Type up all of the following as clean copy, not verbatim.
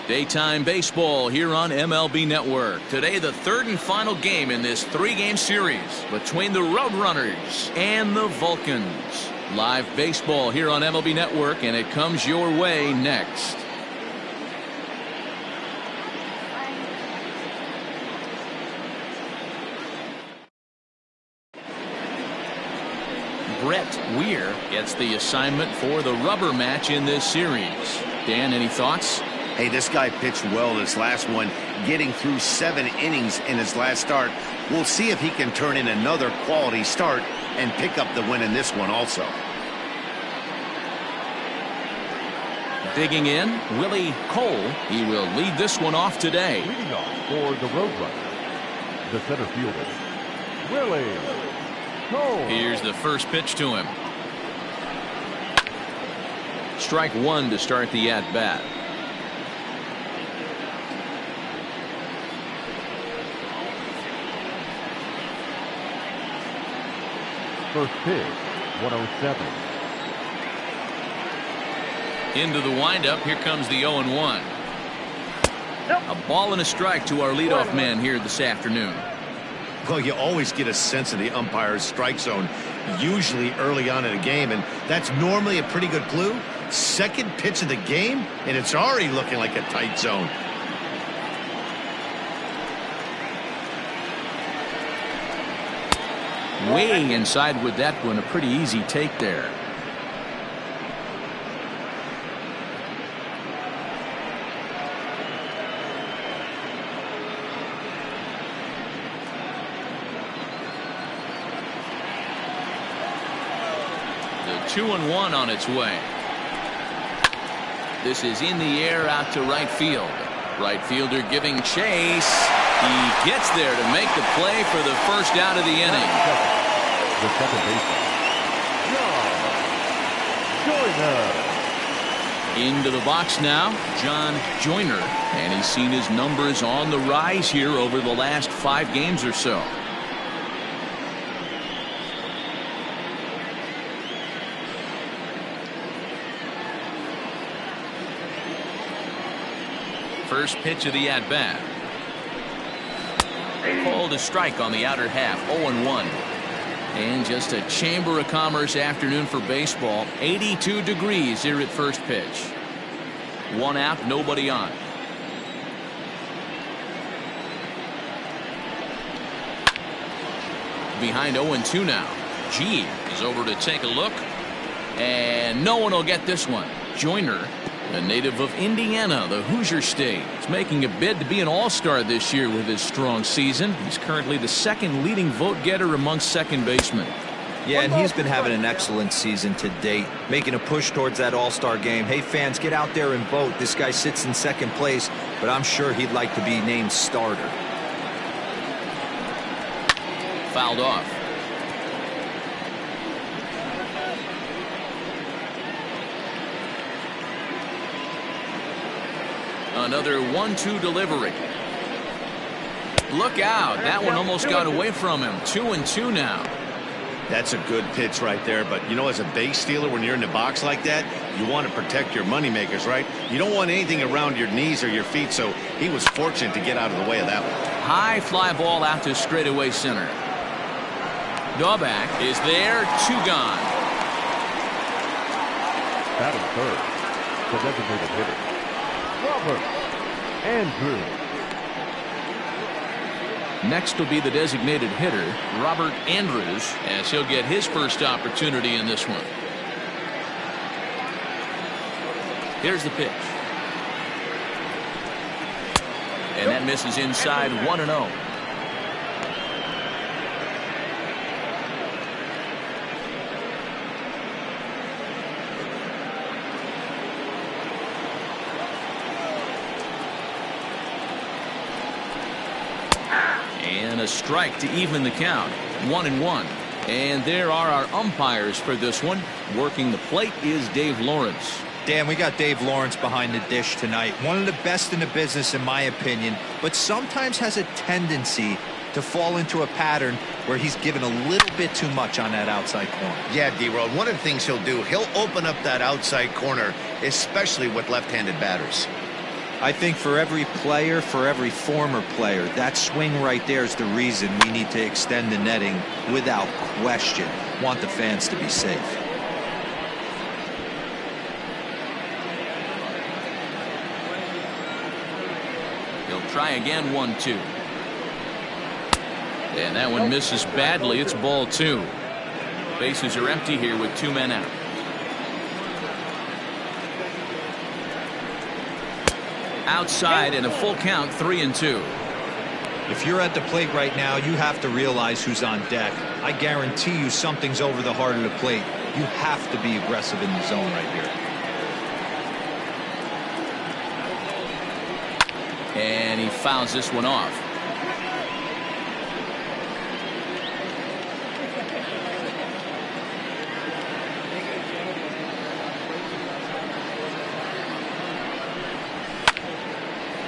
Daytime baseball here on MLB Network. Today, the third and final game in this three-game series between the Roadrunners and the Vulcans. Live baseball here on MLB Network, and it comes your way next. Brett Weir gets the assignment for the rubber match in this series. Dan, any thoughts? Hey, this guy pitched well this last one, getting through 7 innings in his last start. We'll see if he can turn in another quality start and pick up the win in this one also. Digging in, Willie Cole. He will lead this one off today. Leading off for the Roadrunners, the center fielder, Willie Cole. Here's the first pitch to him. Strike one to start the at-bat. First pitch, 107. Into the windup. Here comes the 0-1. A ball and a strike to our leadoff man here this afternoon. Well, you always get a sense of the umpire's strike zone, usually early on in a game, and that's normally a pretty good clue. Second pitch of the game, and it's already looking like a tight zone. Way inside with that one. A pretty easy take there. The 2-1 on its way. This is in the air out to right field. Right fielder giving chase. He gets there to make the play for the first out of the inning. The second baseman, John Joyner. Into the box now, John Joyner, and he's seen his numbers on the rise here over the last 5 games or so. First pitch of the at-bat. Called a strike on the outer half. 0-1. And just a Chamber of Commerce afternoon for baseball. 82 degrees here at first pitch. 1 out, nobody on. Behind 0-2 now. G is over to take a look. And no one will get this one. Joyner, a native of Indiana, the Hoosier State, is making a bid to be an all-star this year with his strong season. He's currently the second leading vote getter among second basemen. Yeah, and he's been having an excellent season to date, making a push towards that all-star game. Hey, fans, get out there and vote. This guy sits in second place, but I'm sure he'd like to be named starter. Fouled off. Another 1-2 delivery. Look out. That one almost got away from him. 2-2 now. That's a good pitch right there, but you know, as a base stealer, when you're in the box like that, you want to protect your moneymakers, right? You don't want anything around your knees or your feet, so he was fortunate to get out of the way of that one. High fly ball out to straightaway center. Daubach is there. 2 gone. Batting third, the designated hitter, Robert Andrew. Next will be the designated hitter, Robert Andrews, as he'll get his first opportunity in this one. Here's the pitch. And that misses inside. 1-0. And a strike to even the count. 1-1. And there are our umpires for this one. Working the plate is Dave Lawrence. Dan, we got Dave Lawrence behind the dish tonight. One of the best in the business, in my opinion, but sometimes has a tendency to fall into a pattern where he's given a little bit too much on that outside corner. Yeah, D-Road, one of the things he'll do, he'll open up that outside corner, especially with left-handed batters. I think for every player, for every former player, that swing right there is the reason we need to extend the netting without question. Want the fans to be safe. He'll try again, 1-2. And that one misses badly. It's ball 2. Bases are empty here with 2 men out. Outside and a full count, 3-2. If you're at the plate right now, you have to realize who's on deck. I guarantee you something's over the heart of the plate. You have to be aggressive in the zone right here. And he fouls this one off.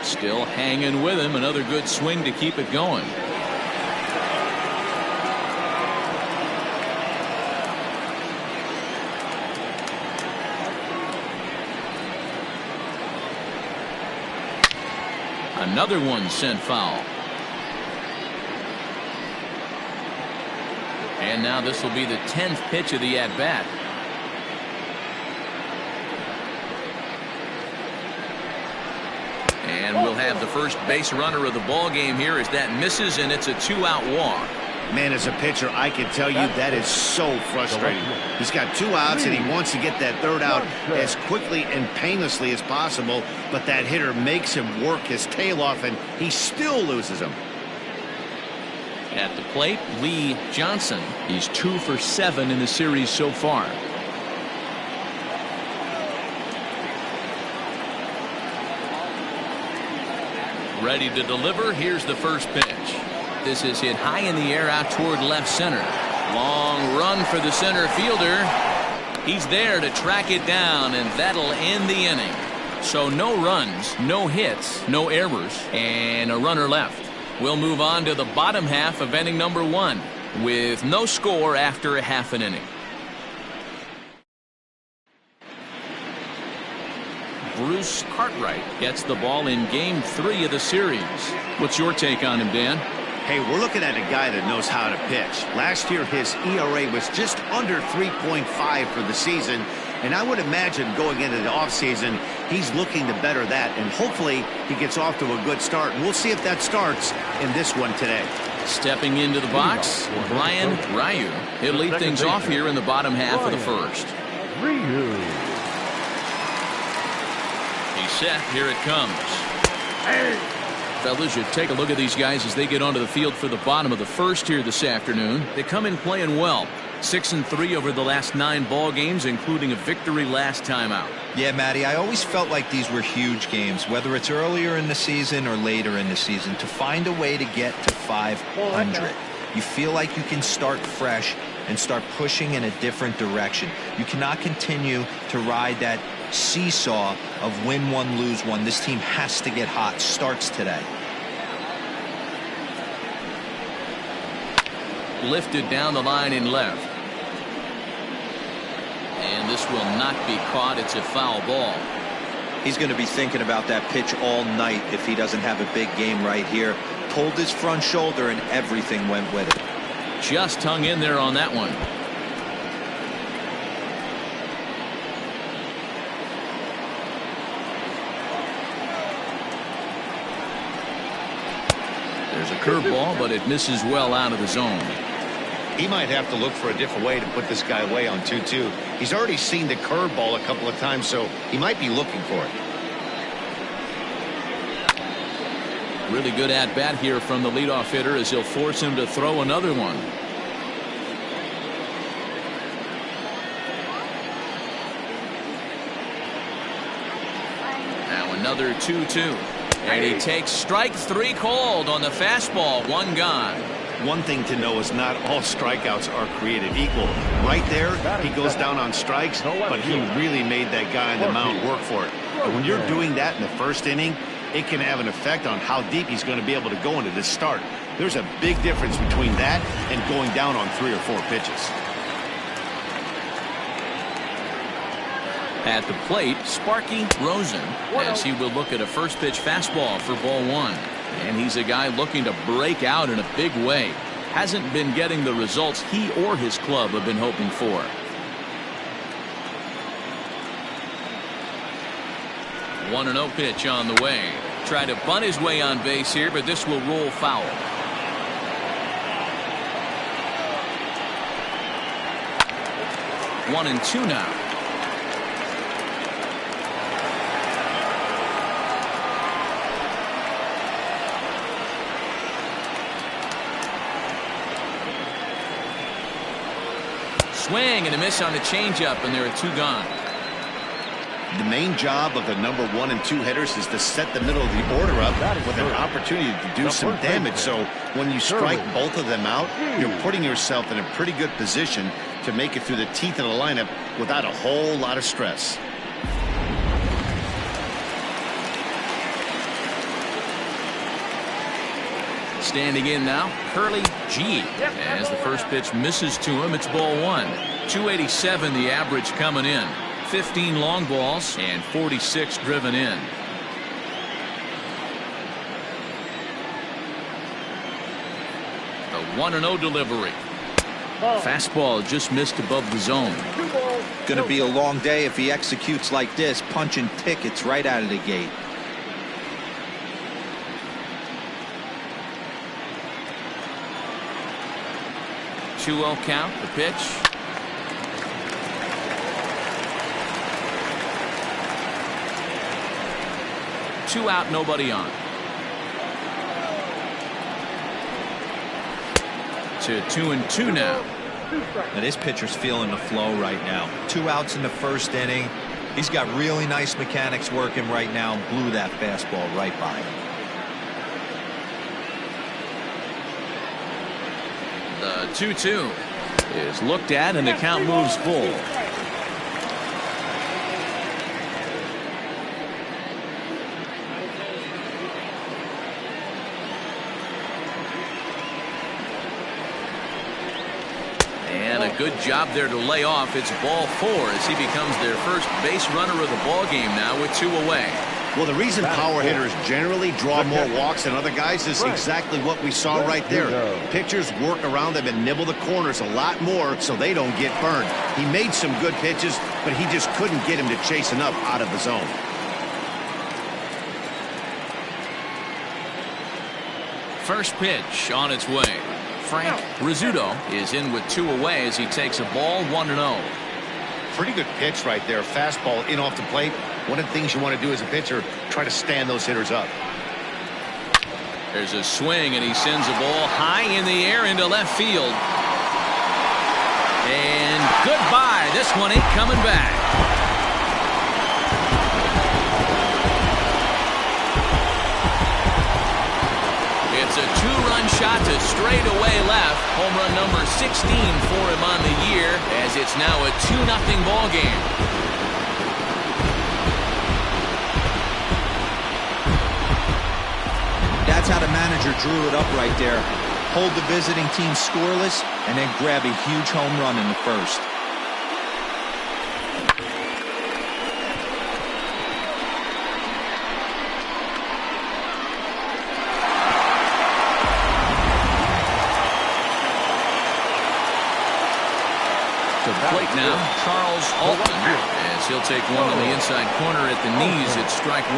Still hanging with him. Another good swing to keep it going. Another one sent foul. And now this will be the 10th pitch of the at-bat. And we'll have the first base runner of the ball game here as that misses, and it's a 2-out walk. Man, as a pitcher, I can tell you that is so frustrating. He's got 2 outs and he wants to get that 3rd out as quickly and painlessly as possible, but that hitter makes him work his tail off and he still loses him. At the plate, Lee Johnson. He's 2 for 7 in the series so far. Ready to deliver. Here's the first pitch. This is hit high in the air out toward left center. Long run for the center fielder. He's there to track it down, and that'll end the inning. So no runs, no hits, no errors, and a runner left. We'll move on to the bottom half of inning number 1 with no score after a half an inning. Bruce Cartwright gets the ball in game 3 of the series. What's your take on him, Dan? Hey, we're looking at a guy that knows how to pitch. Last year, his ERA was just under 3.5 for the season, and I would imagine going into the offseason, he's looking to better that, and hopefully he gets off to a good start. And we'll see if that starts in this one today. Stepping into the box, Brian Ryu. He'll lead things off here in the bottom half of the first. He's set. Here it comes. Fellas, you take a look at these guys as they get onto the field for the bottom of the first here this afternoon. They come in playing well. 6-3 over the last 9 ball games, including a victory last time out. Yeah, Matty, I always felt like these were huge games, whether it's earlier in the season or later in the season. To find a way to get to 500, you feel like you can start fresh and start pushing in a different direction. You cannot continue to ride that seesaw of win one, lose one. This team has to get hot. Starts today. Lifted down the line in left. And this will not be caught. It's a foul ball. He's going to be thinking about that pitch all night if he doesn't have a big game right here. Pulled his front shoulder and everything went with it. Just hung in there on that one. There's a curveball, but it misses well out of the zone. He might have to look for a different way to put this guy away on 2-2. He's already seen the curveball a couple of times, so he might be looking for it. Really good at-bat here from the leadoff hitter as he'll force him to throw another one. Now another 2-2. And he takes strike 3 called on the fastball. 1 gone. One thing to know is not all strikeouts are created equal. Right there, he goes down on strikes, but he really made that guy on the mound work for it. But when you're doing that in the first inning, it can have an effect on how deep he's going to be able to go into this start. There's a big difference between that and going down on 3 or 4 pitches. At the plate, Sparky Rosen, as he will look at a first pitch fastball for ball one. And he's a guy looking to break out in a big way. Hasn't been getting the results he or his club have been hoping for. One and 0 pitch on the way. Try to bunt his way on base here, but this will roll foul. One and two now. Swing and a miss on the changeup, and there are two gone. The main job of the number 1 and 2 hitters is to set the middle of the order up with an opportunity to do some damage. So when you strike both of them out, you're putting yourself in a pretty good position to make it through the teeth of the lineup without a whole lot of stress. Standing in now, Curly G. As the first pitch misses to him, it's ball one. 287 the average coming in. 15 long balls and 46 driven in. The 1-0 delivery. Fastball just missed above the zone. Going to be a long day if he executes like this, punching tickets right out of the gate. 2-0 count, the pitch. Two out, nobody on. To 2-2 now. And this pitcher's feeling the flow right now. 2 outs in the first inning. He's got really nice mechanics working right now and blew that fastball right by him. The 2-2 is looked at and the count moves full. And a good job there to lay off. It's ball 4 as he becomes their first base runner of the ball game now with 2 away. Well, the reason power hitters generally draw more walks than other guys is exactly what we saw right there. Pitchers work around them and nibble the corners a lot more so they don't get burned. He made some good pitches, but he just couldn't get him to chase enough out of the zone. First pitch on its way. Frank Rizzuto is in with 2 away as he takes a ball 1-0. Pretty good pitch right there. Fastball in off the plate. One of the things you want to do as a pitcher, try to stand those hitters up. There's a swing and he sends a ball high in the air into left field. And goodbye. This one ain't coming back. It's a 2-run shot to straightaway left. Home run number 16 for him on the year as it's now a 2-0 ball game. That's how the manager drew it up right there. Hold the visiting team scoreless and then grab a huge home run in the first. Plate now, Charles Alton, as he'll take one on the inside corner at the knees. It's strike 1.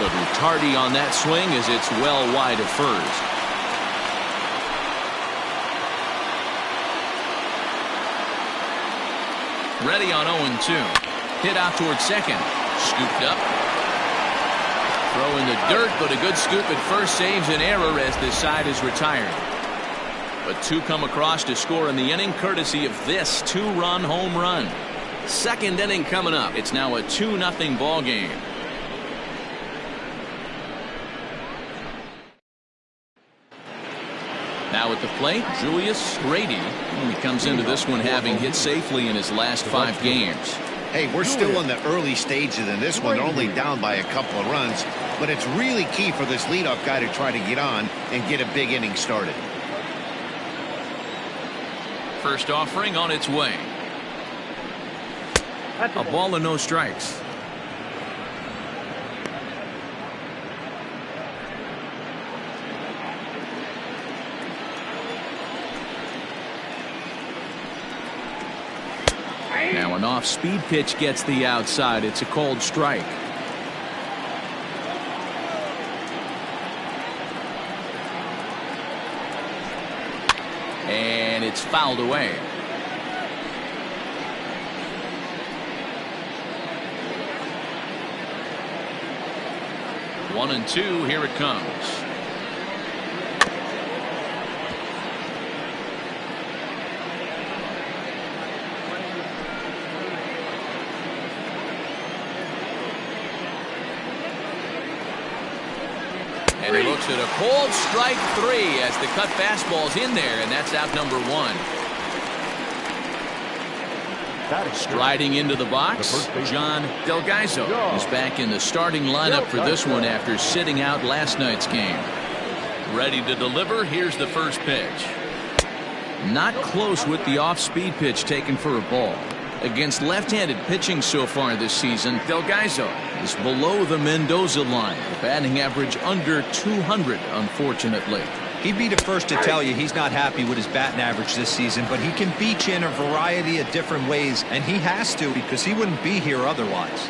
Little tardy on that swing as it's well wide of first. Ready on 0-2. Hit out towards second. Scooped up. Throw in the dirt, but a good scoop at first saves an error as this side is retired. But 2 come across to score in the inning courtesy of this 2-run home run. Second inning coming up. It's now a 2-0 ball game. Now at the plate, Julius Grady. He comes into this one having hit safely in his last 5 games. Hey, we're still in the early stages in this one. They're only down by a couple of runs, but it's really key for this leadoff guy to try to get on and get a big inning started. First offering on its way. A ball and no strikes. Now an off-speed pitch gets the outside. It's a called strike. And it's fouled away. One and two, here it comes. And he looks at a cold strike 3 as the cut fastball's in there, and that's out number 1. Striding into the box, John Delgaizo is back in the starting lineup for this one after sitting out last night's game. Ready to deliver. Here's the first pitch. Not close with the off-speed pitch taken for a ball. Against left-handed pitching so far this season, Delgaizo is below the Mendoza line. Batting average under 200, unfortunately. He'd be the first to tell you he's not happy with his batting average this season, but he can beat you in a variety of different ways, and he has to because he wouldn't be here otherwise.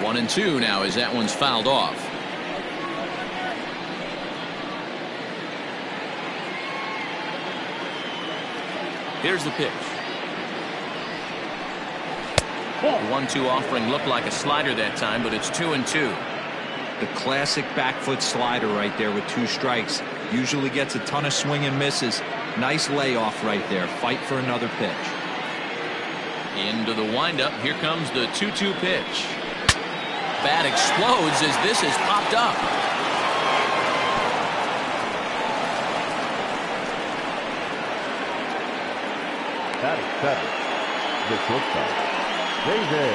One and two now as that one's fouled off. Here's the pitch. 1-2 offering looked like a slider that time, but it's 2-2. The classic back foot slider right there with 2 strikes. Usually gets a ton of swing and misses. Nice layoff right there. Fight for another pitch. Into the windup. Here comes the 2-2 pitch. Bat explodes as this is popped up. Batting seven, the shortstop, David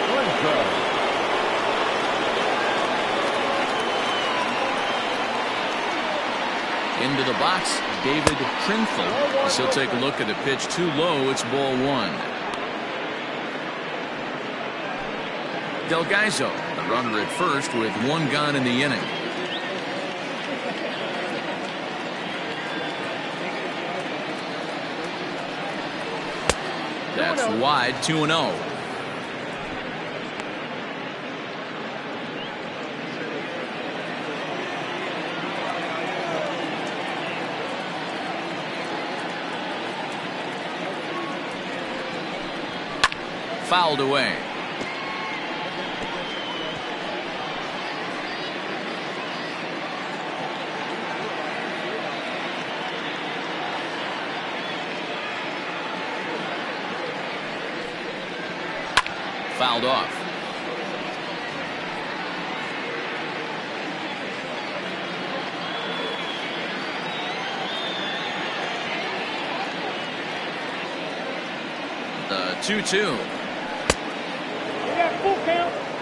Vultures. Into the box, David Trinfel. As he'll take a look at the pitch too low. It's ball 1. Delgaizo, the runner at first with 1 gone in the inning. That's wide, 2-0. Fouled away. Fouled off. The 2-2.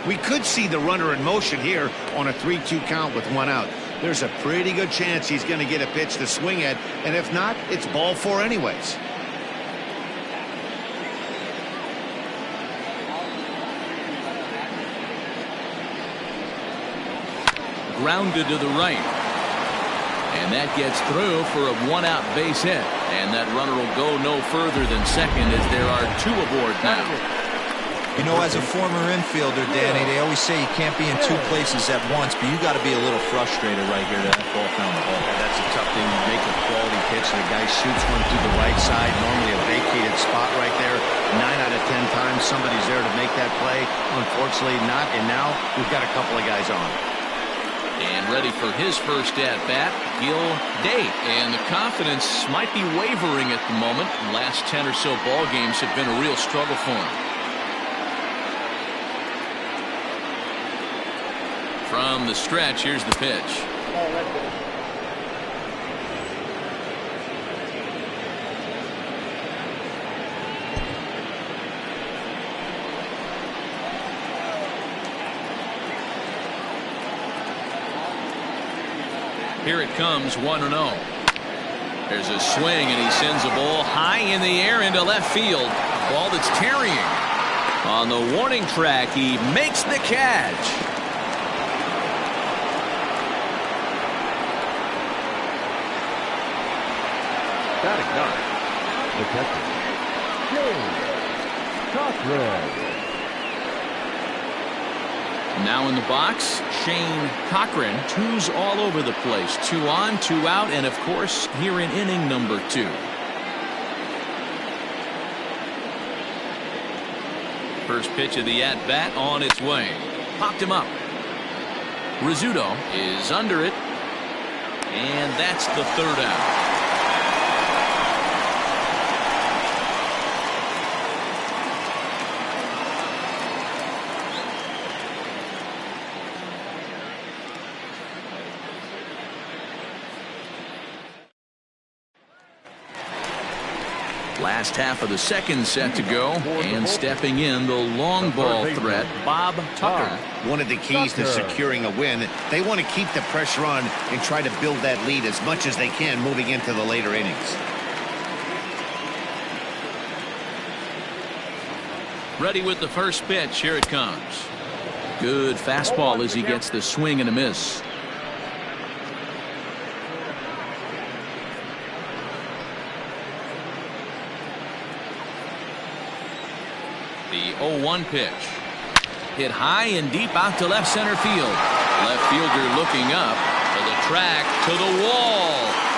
We could see the runner in motion here on a 3-2 count with 1 out. There's a pretty good chance he's going to get a pitch to swing at, and if not, it's ball 4 anyways. Grounded to the right. And that gets through for a 1-out base hit. And that runner will go no further than second as there are 2 aboard now. You know, as a former infielder, Danny, they always say you can't be in 2 places at once, but you got to be a little frustrated right here that ball found the hole. Yeah, that's a tough thing. You make a quality pitch, and the guy shoots one through the right side, normally a vacated spot right there. 9 out of 10 times somebody's there to make that play. Unfortunately not, and now we've got a couple of guys on. And ready for his first at-bat, Gil Day. And the confidence might be wavering at the moment. The last 10 or so ball games have been a real struggle for him. From the stretch, here's the pitch. Here it comes, 1-0. There's a swing, and he sends a ball high in the air into left field. Ball that's tarrying. On the warning track, he makes the catch. Batting ninth, the catcher, James Cochran. Now in the box, Shane Cochran. Twos all over the place. 2 on, 2 out, and of course, here in inning number 2. First pitch of the at-bat on its way. Popped him up. Rizzuto is under it, and that's the 3rd out. Last half of the second set to go, and stepping in the long ball threat, Bob Tucker. One of the keys to securing a win, they want to keep the pressure on and try to build that lead as much as they can moving into the later innings. Ready with the first pitch. Here it comes. Good fastball as he gets the swing and a miss. The 0-1 pitch. Hit high and deep out to left center field. Left fielder looking up to the track, to the wall.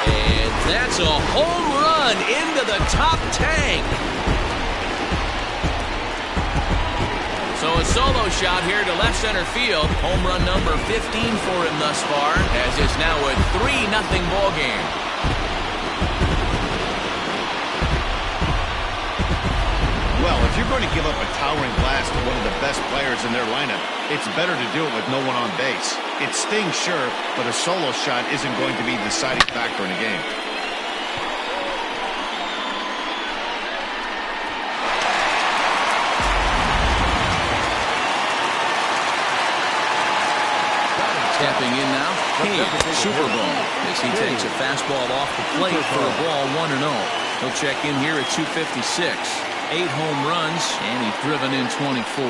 And that's a home run into the top tank. So a solo shot here to left center field. Home run number 15 for him thus far, as it's now a 3-0 ball game. Well, if you're going to give up a towering blast to one of the best players in their lineup, it's better to do it with no one on base. It stings, sure, but a solo shot isn't going to be the deciding factor in a game. Stepping in now, Superbone, as he takes a fastball off the plate for a ball 1-0. He'll check in here at 256. 8 home runs, and he's driven in 24.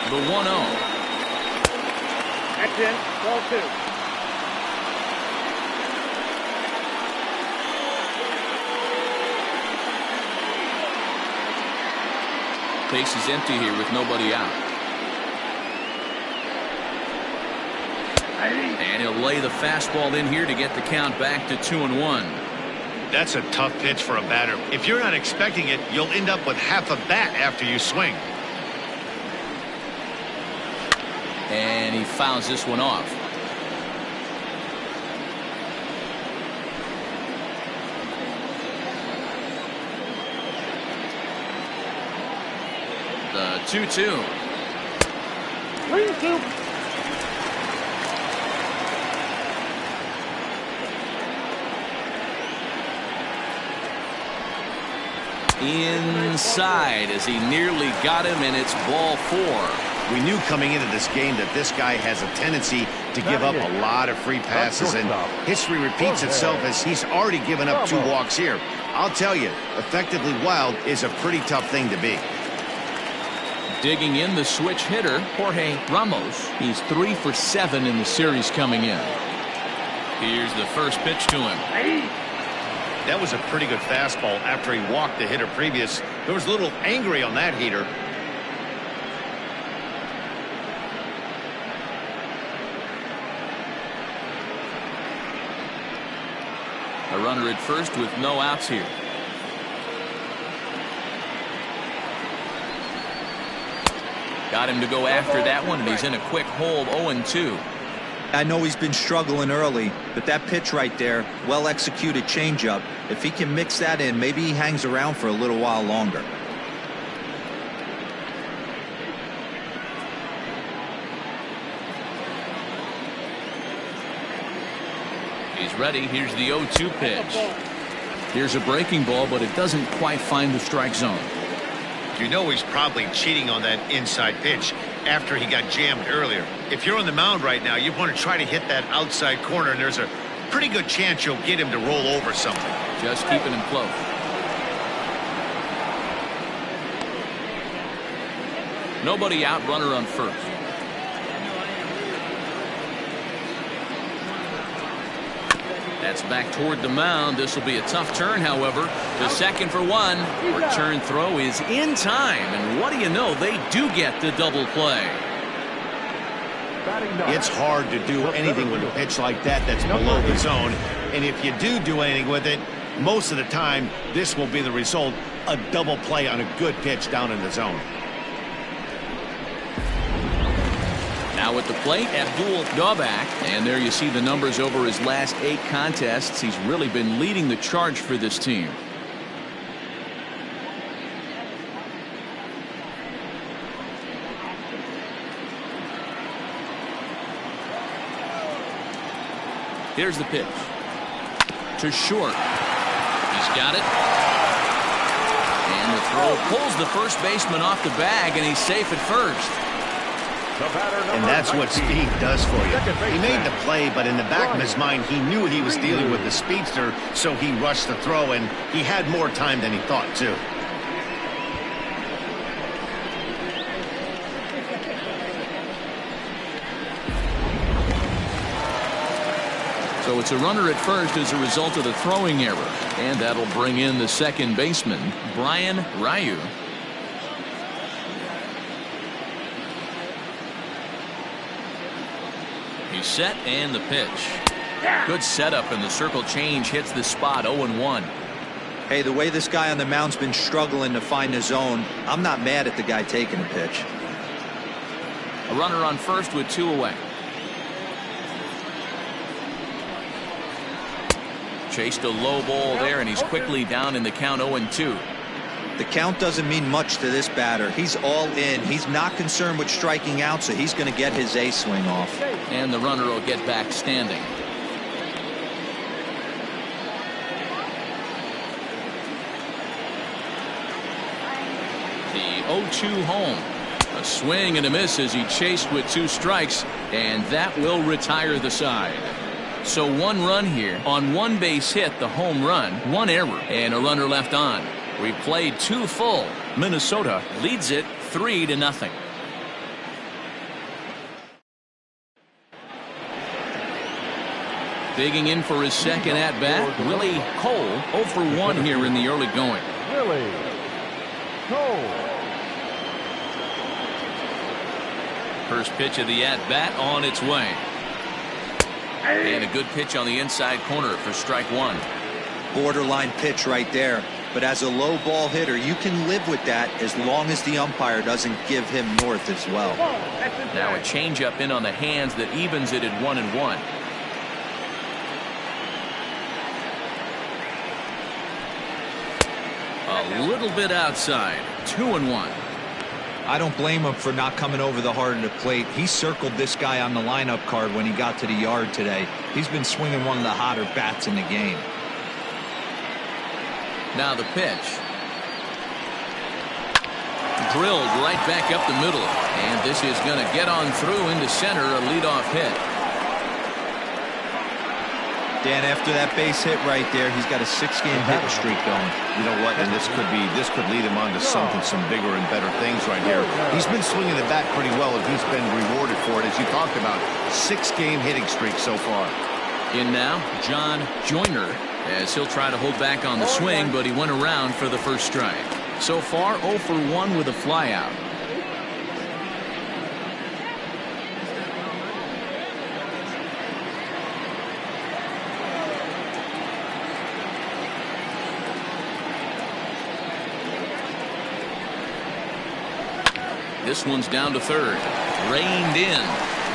The 1-0. That's in, 12-2. Base is empty here with nobody out. And he'll lay the fastball in here to get the count back to 2-1. That's a tough pitch for a batter. If you're not expecting it, you'll end up with half a bat after you swing. And he fouls this one off. The 2-2. 3-2. Inside as he nearly got him, and it's ball 4. We knew coming into this game that this guy has a tendency to give up a lot of free passes, and history repeats itself as he's already given up 2 walks here. I'll tell you, effectively wild is a pretty tough thing to be. Digging in the switch hitter, Jorge Ramos. He's 3 for 7 in the series coming in. Here's the first pitch to him. That was a pretty good fastball after he walked the hitter previous. There was a little angry on that heater. A runner at first with no outs here. Got him to go after that one, and he's in a quick hold, 0-2. I know he's been struggling early, but that pitch right there, well-executed changeup, if he can mix that in, maybe he hangs around for a little while longer. He's ready. Here's the 0-2 pitch. Here's a breaking ball, but it doesn't quite find the strike zone. You know he's probably cheating on that inside pitch. after he got jammed earlier. If you're on the mound right now, you want to try to hit that outside corner, and there's a pretty good chance you'll get him to roll over something. Just keeping him close. Nobody out, runner on first. That's back toward the mound. This will be a tough turn, however. The second for one. Return throw is in time. And what do you know? They do get the double play. It's hard to do anything with a pitch like that that's below the zone. And if you do anything with it, most of the time, this will be the result. A double play on a good pitch down in the zone. Now at the plate, Abdul Dawbak. And there you see the numbers over his last 8 contests. He's really been leading the charge for this team. Here's the pitch. To short. He's got it. And the throw pulls the first baseman off the bag, and he's safe at first. And that's what speed does for you. He made the play, but in the back of his mind, he knew he was dealing with the speedster, so he rushed the throw, and he had more time than he thought, too. So it's a runner at first as a result of the throwing error. And that'll bring in the second baseman, Brian Ryu. He's set, and the pitch. Good setup, and the circle change hits the spot. 0-1. Hey, the way this guy on the mound's been struggling to find his zone, I'm not mad at the guy taking the pitch. A runner on first with 2 away. Chased a low ball there, and he's quickly down in the count. 0-2. The count doesn't mean much to this batter. He's all in. He's not concerned with striking out, so he's going to get his A swing off. And the runner will get back standing. The 0-2 home. A swing and a miss as he chased with 2 strikes, and that will retire the side. So 1 run here on 1 base hit, the home run, 1 error, and a runner left on. We've played 2 full. Minnesota leads it 3-0. Digging in for his second at-bat, Willie Cole, 0 for 1 here in the early going. Willie Cole. First pitch of the at-bat on its way. And a good pitch on the inside corner for strike 1. Borderline pitch right there. But as a low ball hitter, you can live with that as long as the umpire doesn't give him north as well. Now a changeup in on the hands that evens it at 1-1. A little bit outside. 2-1. I don't blame him for not coming over the heart of the plate. He circled this guy on the lineup card when he got to the yard today. He's been swinging one of the hotter bats in the game. Now the pitch. Drilled right back up the middle. And this is going to get on through into center, a leadoff hit. Dan, after that base hit right there, he's got a 6-game hitting streak going. You know what? And this could lead him on to something, some bigger and better things right here. He's been swinging the bat pretty well, and he's been rewarded for it, as you talked about. 6-game hitting streak so far. In now, John Joyner, as he'll try to hold back on the swing, but he went around for the first strike. So far, 0 for 1 with a flyout. This one's down to third. Reined in.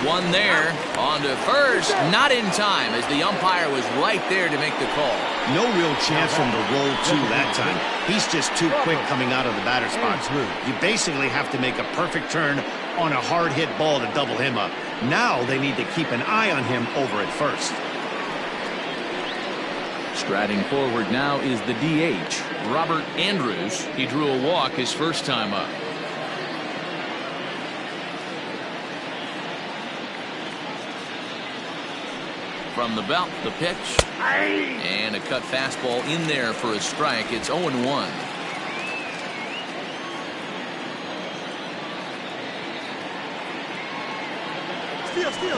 One there. On to first. Not in time, as the umpire was right there to make the call. No real chance from the roll, too, that time. He's just too quick coming out of the batter spots. You basically have to make a perfect turn on a hard hit ball to double him up. Now they need to keep an eye on him over at first. Striding forward now is the DH, Robert Andrews. He drew a walk his first time up. From the belt, the pitch. And a cut fastball in there for a strike. It's 0-1.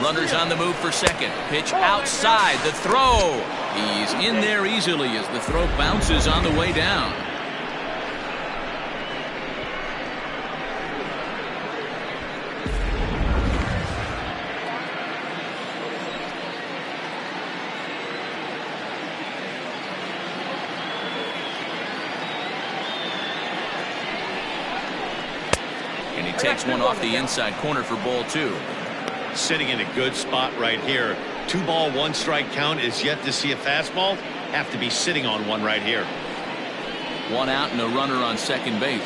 Runners on the move for second. Pitch outside. The throw. He's in there easily as the throw bounces on the way down. And he takes one off the inside corner for ball 2. Sitting in a good spot right here. 2-ball, 1-strike count is yet to see a fastball. Have to be sitting on one right here. 1 out and a runner on second base.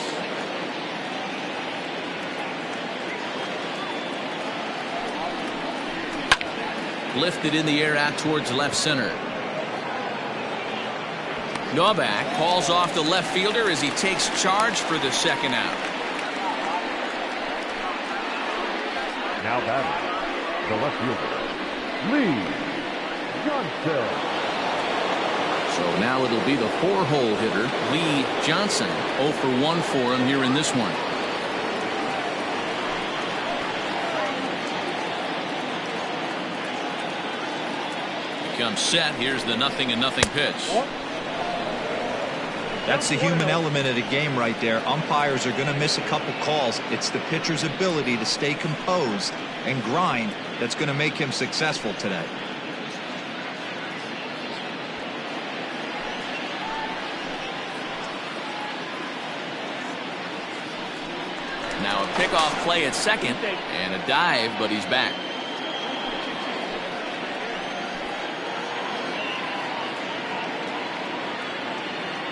Lifted in the air out towards left center. Novak calls off the left fielder as he takes charge for the second out. Now batting, the left fielder, Lee Johnson. So now it'll be the 4-hole hitter, Lee Johnson. 0 for 1 for him here in this one. Becomes set. Here's the 0-0 pitch. That's the human element of the game right there. Umpires are going to miss a couple calls. It's the pitcher's ability to stay composed and grind that's going to make him successful today. Now a pickoff play at second and a dive, but he's back.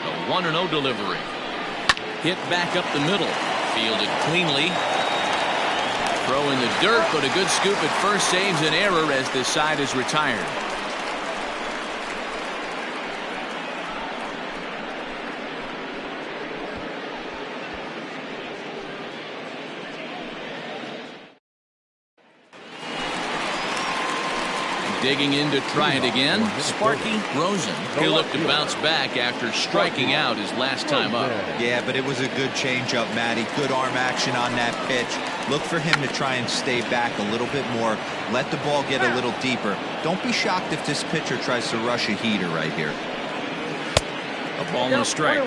A 1-0 delivery. Hit back up the middle. Fielded cleanly. Throw in the dirt, but a good scoop at first saves an error as this side is retired. Digging in to try it again, Sparky Rosen. He'll look to bounce back after striking out his last time up. Yeah, but it was a good changeup, Matty. Good arm action on that pitch. Look for him to try and stay back a little bit more. Let the ball get a little deeper. Don't be shocked if this pitcher tries to rush a heater right here. A ball and a strike.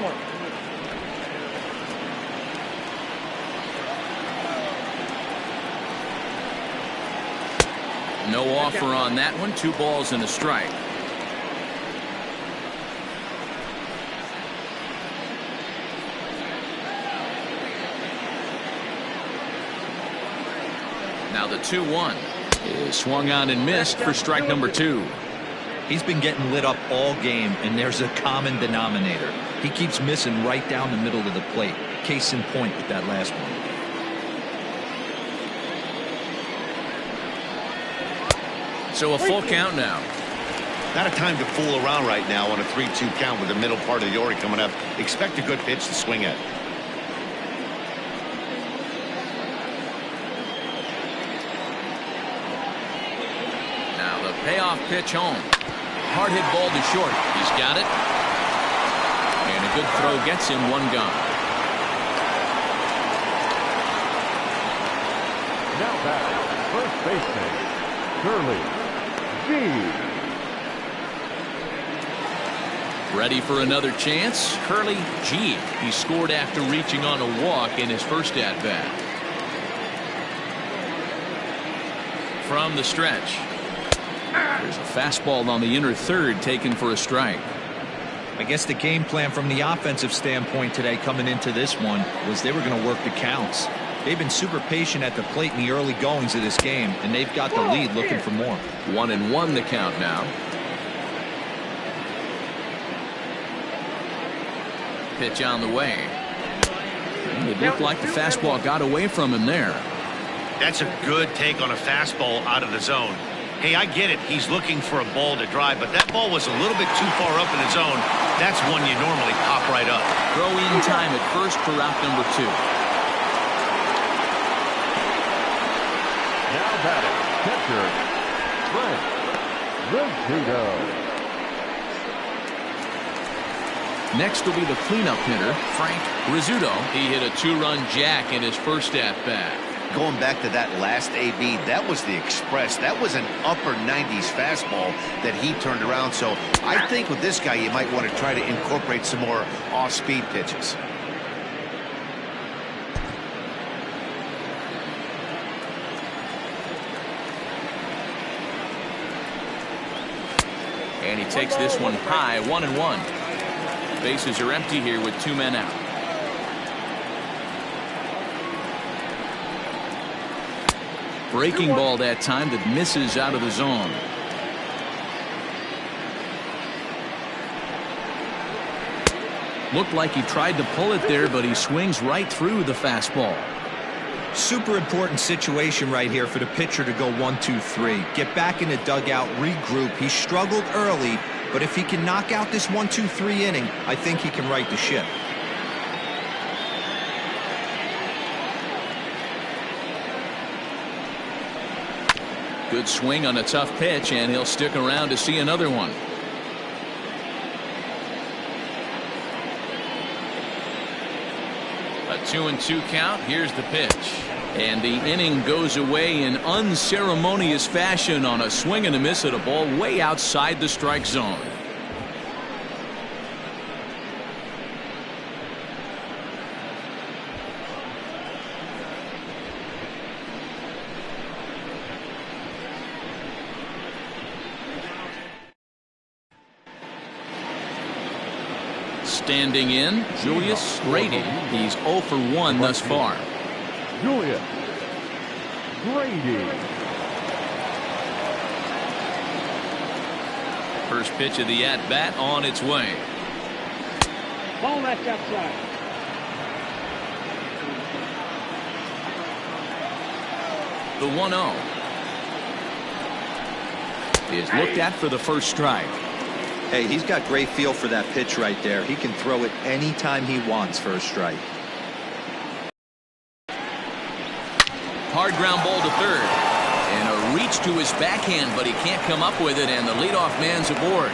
No offer on that one. 2 balls and a strike. Now the 2-1 is swung on and missed for strike number 2. He's been getting lit up all game, and there's a common denominator. He keeps missing right down the middle of the plate. Case in point with that last one. So a full count now. Not a time to fool around right now on a 3-2 count with the middle part of the order coming up. Expect a good pitch to swing at. Now the payoff pitch home. Hard hit ball to short. He's got it. And a good throw gets him 1 gone. Now back, first baseman, Curly G. Ready for another chance? Curly G. He scored after reaching on a walk in his first at-bat. From the stretch. There's a fastball on the inner third taken for a strike. I guess the game plan from the offensive standpoint today coming into this one was they were going to work the counts. They've been super patient at the plate in the early goings of this game, and they've got the lead looking for more. 1-1 the count now. Pitch on the way. It looked like the fastball got away from him there. That's a good take on a fastball out of the zone. Hey, I get it. He's looking for a ball to drive, but that ball was a little bit too far up in the zone. That's one you normally pop right up. Throw in time at first for route number 2. Now batting, catcher, Frank Rizzuto. Next will be the cleanup hitter, Frank Rizzuto. He hit a 2-run jack in his first at-bat. Going back to that last AB, that was the express. That was an upper 90s fastball that he turned around. So I think with this guy, you might want to try to incorporate some more off-speed pitches. And he takes this one high, 1-1. Bases are empty here with 2 men out. Breaking ball that time that misses out of the zone. Looked like he tried to pull it there, but he swings right through the fastball. Super important situation right here for the pitcher to go 1-2-3. Get back in the dugout, regroup. He struggled early, but if he can knock out this 1-2-3 inning, I think he can right the ship. Good swing on a tough pitch, and he'll stick around to see another one. A 2-2 count. Here's the pitch. And the inning goes away in unceremonious fashion on a swing and a miss at a ball way outside the strike zone. Standing in, Julius Grady. He's 0 for 1 thus far. Julius Grady. First pitch of the at-bat on its way. Ball left outside. The 1-0 is looked at for the first strike. Hey, he's got great feel for that pitch right there. He can throw it anytime he wants for a strike. Hard ground ball to third. And a reach to his backhand, but he can't come up with it, and the leadoff man's aboard.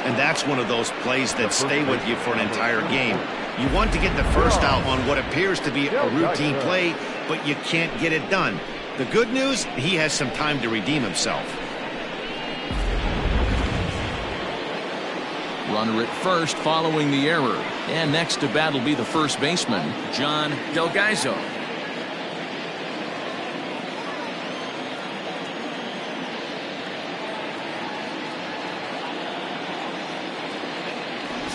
And that's one of those plays that stay with you for an entire game. You want to get the first out on what appears to be a routine play, but you can't get it done. The good news, he has some time to redeem himself. Runner at first following the error. And next to bat will be the first baseman, John Delgaizo.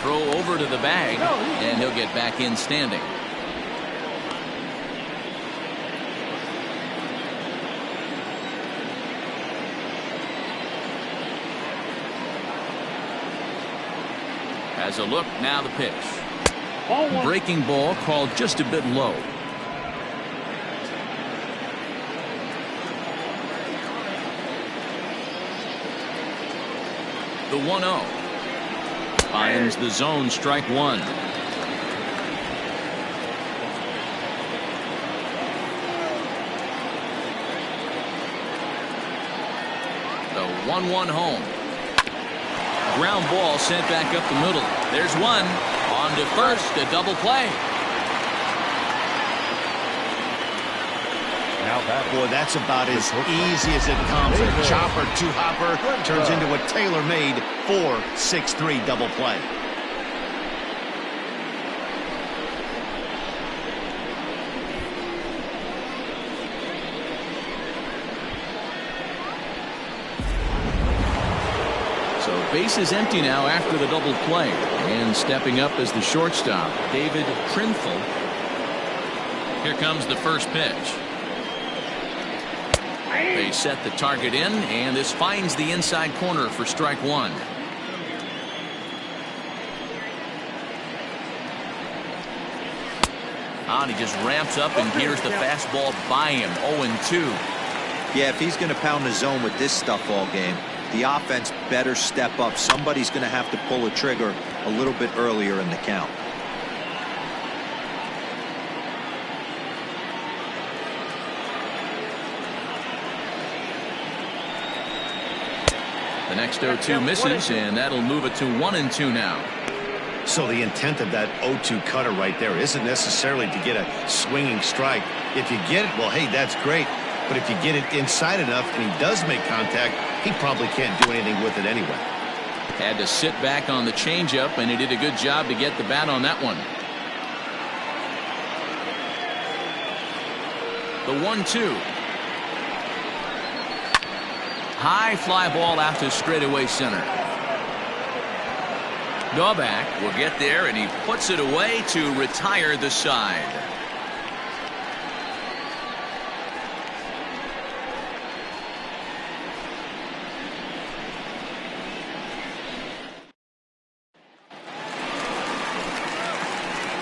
Throw over to the bag, and he'll get back in standing. Has a look, now the pitch. Breaking ball called just a bit low. The 1-0 finds the zone, strike one. The 1-1 home. Ground ball sent back up the middle. There's one. On to first, a double play. Boy, that's about as easy as it comes. A chopper, two-hopper turns into a tailor-made 4-6-3 double play. Base is empty now after the double play. And stepping up as the shortstop, David Trinfel. Here comes the first pitch. They set the target in, and this finds the inside corner for strike one. And he just ramps up and gears the fastball by him. 0-2. Yeah, if he's going to pound the zone with this stuff all game, the offense better step up. Somebody's going to have to pull a trigger a little bit earlier in the count. The next 0-2 misses, and that'll move it to 1-2 now. So the intent of that 0-2 cutter right there isn't necessarily to get a swinging strike. If you get it, well, hey, that's great. But if you get it inside enough and he does make contact, he probably can't do anything with it anyway. Had to sit back on the changeup, and he did a good job to get the bat on that one. The 1-2. High fly ball out to straightaway center. Daubach will get there, and he puts it away to retire the side.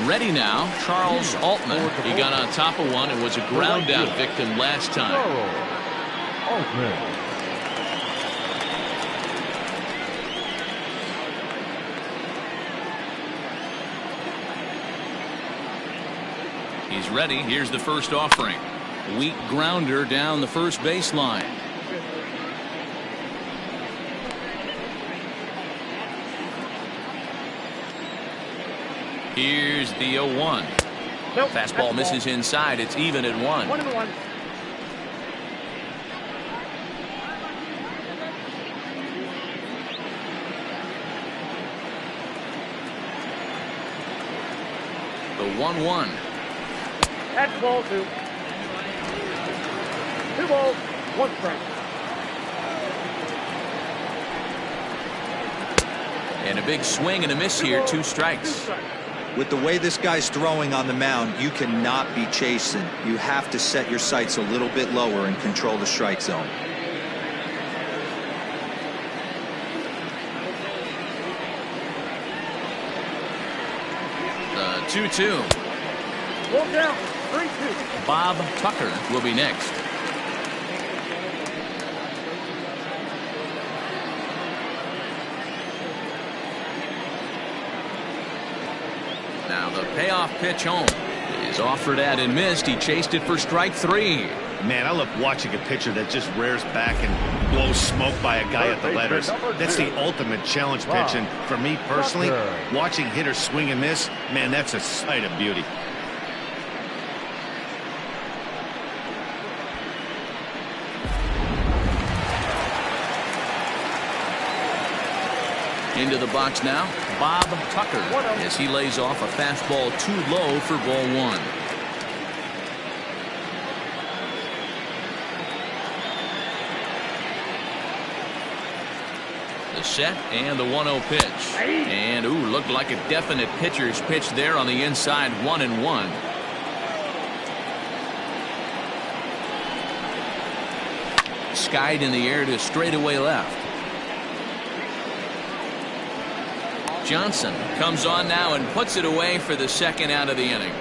Ready now, Charles Altman. He got on top of one and was a ground out victim last time. Altman. He's ready. Here's the first offering. Weak grounder down the first baseline. Here's the 0-1. Nope, Fastball misses inside. It's even at 1. 1-1. The 1-1. That's ball 2. 2 balls, 1 strike. And a big swing and a miss here. 2 strikes. With the way this guy's throwing on the mound, you cannot be chasing. You have to set your sights a little bit lower and control the strike zone. The 2-2. Ball down, 3-2. Bob Tucker will be next. Now the payoff pitch home is offered at and missed. He chased it for strike 3. Man, I love watching a pitcher that just rears back and blows smoke by a guy at the letters. That's the ultimate challenge pitch. And for me personally, watching hitters swing and miss, man, that's a sight of beauty. Into the box now, Bob Tucker, as he lays off a fastball too low for ball 1. The set and the 1-0 pitch. And, ooh, looked like a definite pitcher's pitch there on the inside, 1-1. Skied in the air to straightaway left. Johnson comes on now and puts it away for the second out of the inning.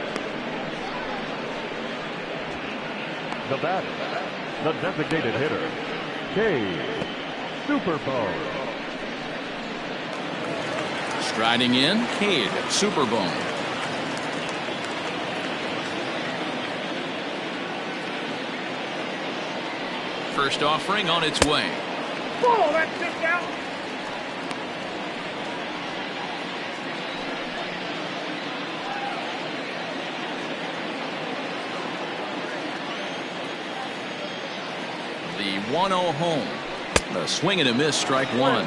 The batter, the designated hitter, Cade Superbone. Striding in, Cade Superbone. First offering on its way. Ball, that's pitch out. The 1-0 home. The swing and a miss, strike 1.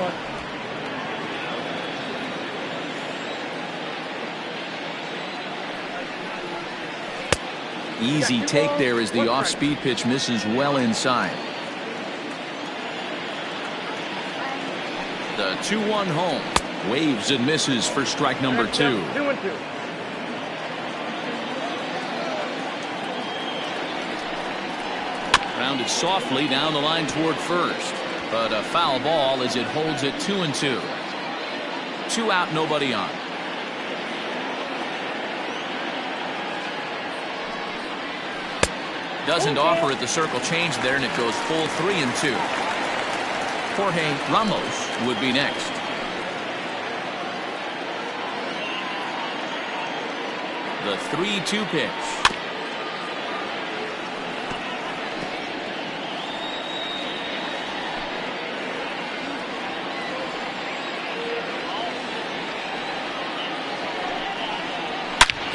Easy take there as the off-speed pitch misses well inside. The 2-1 home. Waves and misses for strike number 2. 2-2. Grounded softly down the line toward first, but a foul ball as it holds it 2-2. 2 out, nobody on. Doesn't offer at the circle change there, and it goes full 3-2. Jorge Ramos would be next. The 3-2 pitch.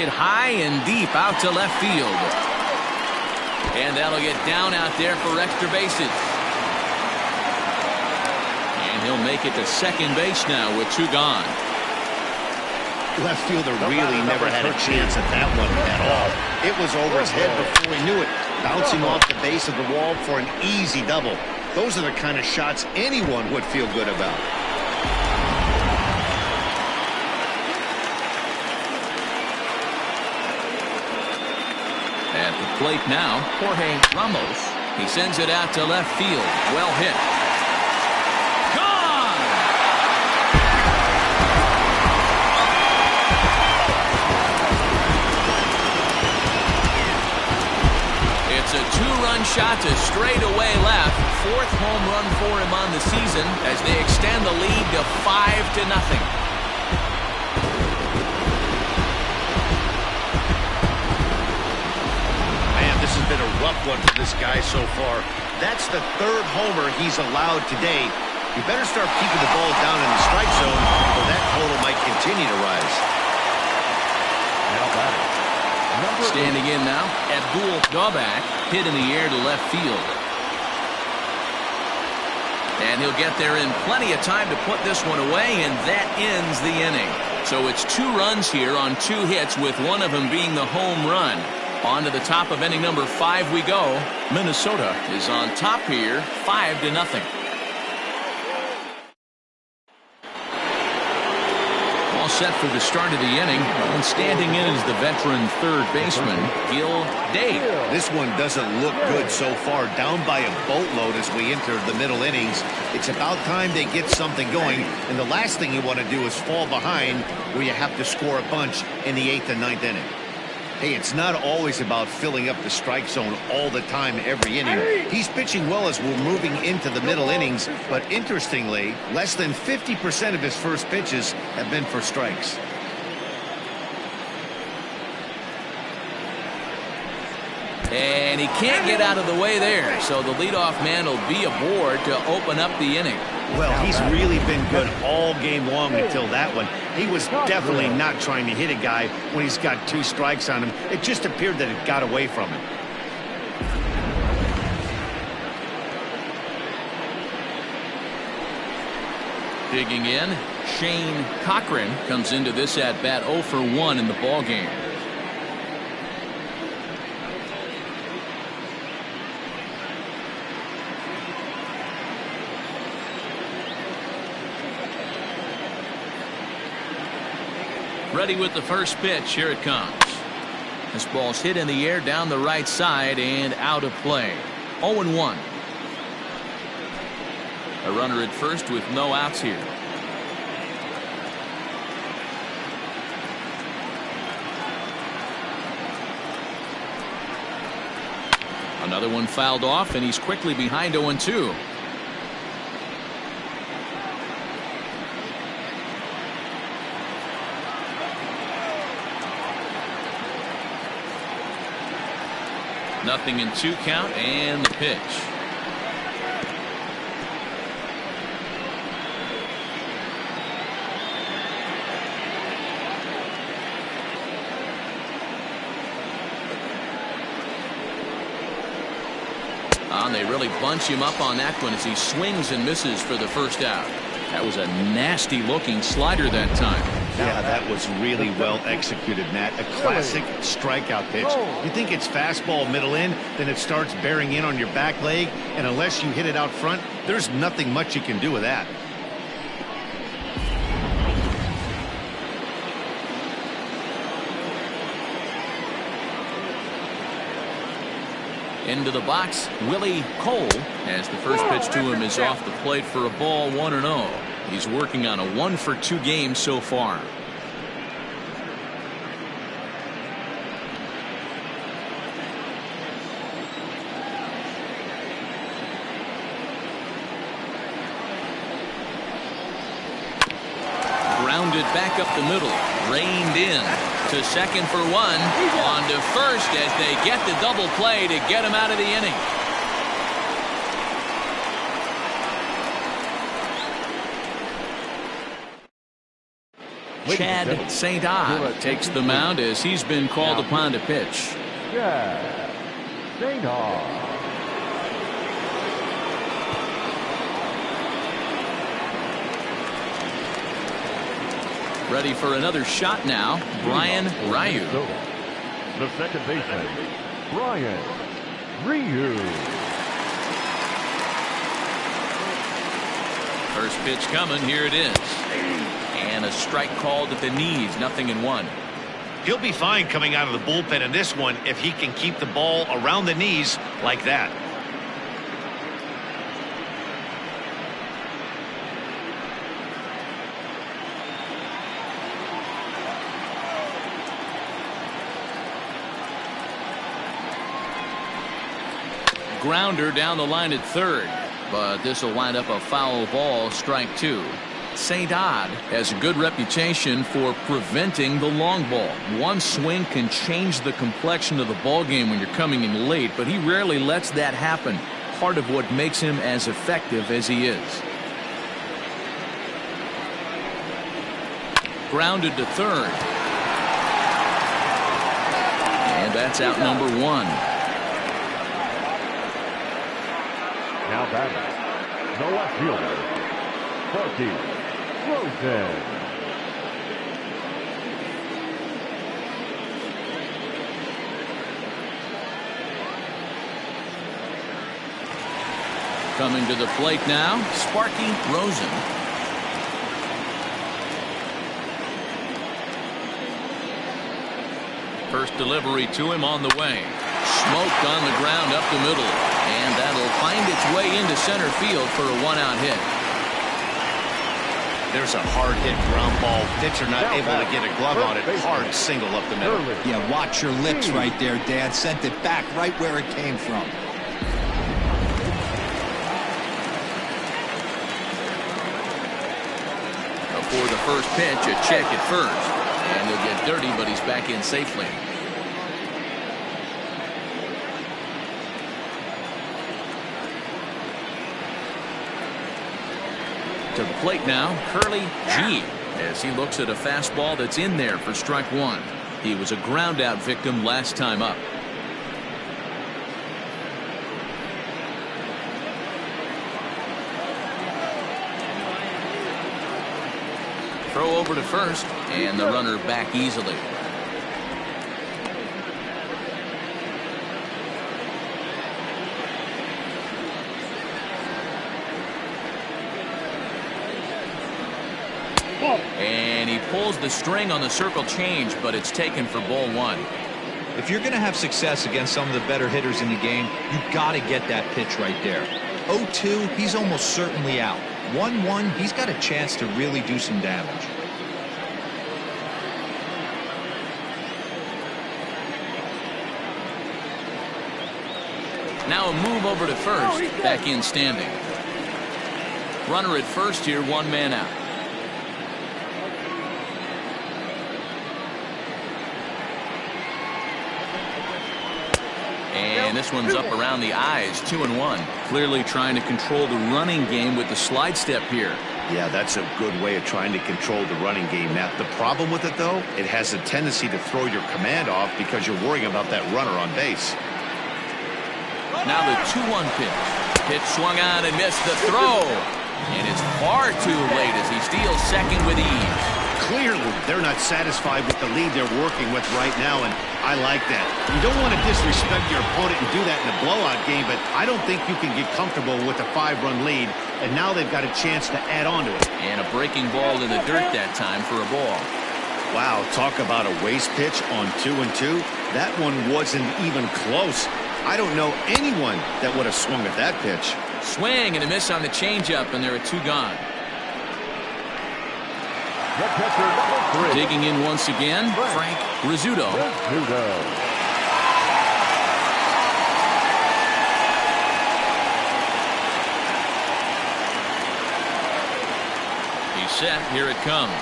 it high and deep out to left field. And that'll get down out there for extra bases. And he'll make it to second base now with 2 gone. Left fielder really never had a chance at that one at all. It was over his head before he knew it, bouncing off the base of the wall for an easy double. Those are the kind of shots anyone would feel good about. At the plate now, Jorge Ramos. He sends it out to left field. Well hit. Gone! It's a 2-run shot to straightaway left. 4th home run for him on the season as they extend the lead to 5-0. This has been a rough one for this guy so far. That's the 3rd homer he's allowed today. You better start keeping the ball down in the strike zone, or that total might continue to rise. Now batting. Standing in now, Abdul Gobak, hit in the air to left field. And he'll get there in plenty of time to put this one away, and that ends the inning. So it's 2 runs here on 2 hits, with one of them being the home run. On to the top of inning number 5 we go. Minnesota is on top here, 5-0. All set for the start of the inning, and standing in is the veteran 3rd baseman, Gil Dave. This one doesn't look good so far, down by a boatload as we enter the middle innings. It's about time they get something going, and the last thing you want to do is fall behind where you have to score a bunch in the 8th and 9th inning. Hey, it's not always about filling up the strike zone all the time every inning. He's pitching well as we're moving into the middle innings, but interestingly, less than 50% of his first pitches have been for strikes. And he can't get out of the way there, so the leadoff man will be aboard to open up the inning. Well, he's really been good all game long until that one. He was definitely not trying to hit a guy when he's got 2 strikes on him. It just appeared that it got away from him. Digging in, Shane Cochran comes into this at-bat 0 for 1 in the ballgame. Ready with the first pitch. Here it comes. This ball's hit in the air down the right side and out of play. 0-1. A runner at first with no outs here. Another one fouled off, and he's quickly behind 0-2. Nothing in 2 count, and the pitch. And they really bunch him up on that one as he swings and misses for the first out. That was a nasty looking slider that time. Yeah, that was really well executed, Matt. A classic strikeout pitch. You think it's fastball middle in, then it starts bearing in on your back leg, and unless you hit it out front, there's nothing much you can do with that. Into the box, Willie Cole, as the first pitch to him is off the plate for a ball, 1-0. He's working on a 1-for-2 game so far. Grounded back up the middle, reined in to second for 1, on to first as they get the double play to get him out of the inning. Chad St. Odd takes the mound as he's been called upon to pitch. Chad St. Odd. Ready for another shot now, Brian Ryu. The second baseman, Brian Ryu. First pitch coming, here it is. And a strike called at the knees, 0-1. He'll be fine coming out of the bullpen in this one if he can keep the ball around the knees like that. Grounder down the line at third, but this will wind up a foul ball, strike 2. St. Odd has a good reputation for preventing the long ball. One swing can change the complexion of the ball game when you're coming in late, but he rarely lets that happen. Part of what makes him as effective as he is. Grounded to third. And that's out number 1. Now batting, the left fielder, Sparky Rosen. Coming to the plate now, Sparky Rosen. First delivery to him on the way. Smoked on the ground up the middle. And that'll find its way into center field for a 1-out hit. There's a hard hit ground ball. Pitcher not able to get a glove on it. Hard single up the middle. Yeah, watch your lips right there, Dan. Sent it back right where it came from. Before the first pitch, a check at first. And he'll get dirty, but he's back in safely. To the plate now, Curly G, as he looks at a fastball that's in there for strike 1. He was a ground out victim last time up. Throw over to first, and the runner back easily. And he pulls the string on the circle change, but it's taken for ball 1. If you're going to have success against some of the better hitters in the game, you've got to get that pitch right there. 0-2, he's almost certainly out. 1-1, he's got a chance to really do some damage. Now a move over to first, back in standing. Runner at first here, 1 man out. And this one's up around the eyes, 2-1. Clearly trying to control the running game with the slide step here. Yeah, that's a good way of trying to control the running game. Now, the problem with it, though, it has a tendency to throw your command off because you're worrying about that runner on base. Now the 2-1 pitch. Pitch swung on and missed the throw. And it's far too late as he steals second with ease. Clearly, they're not satisfied with the lead they're working with right now, and I like that. You don't want to disrespect your opponent and do that in a blowout game, but I don't think you can get comfortable with a 5-run lead, and now they've got a chance to add on to it. And a breaking ball in the dirt that time for a ball. Wow, talk about a waste pitch on 2-2. That one wasn't even close. I don't know anyone that would have swung at that pitch. Swing and a miss on the changeup, and there are 2 gone. The catcher, number 3. Digging in once again, Frank Rizzuto. He's set. Here it comes.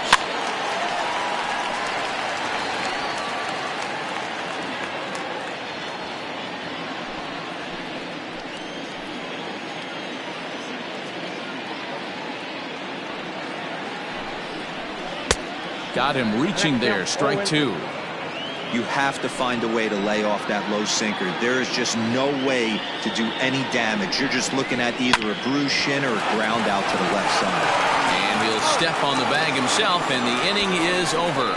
Got him reaching there. Strike two. You have to find a way to lay off that low sinker. There is just no way to do any damage. You're just looking at either a bruised shin or a ground out to the left side. And he'll step on the bag himself, and the inning is over.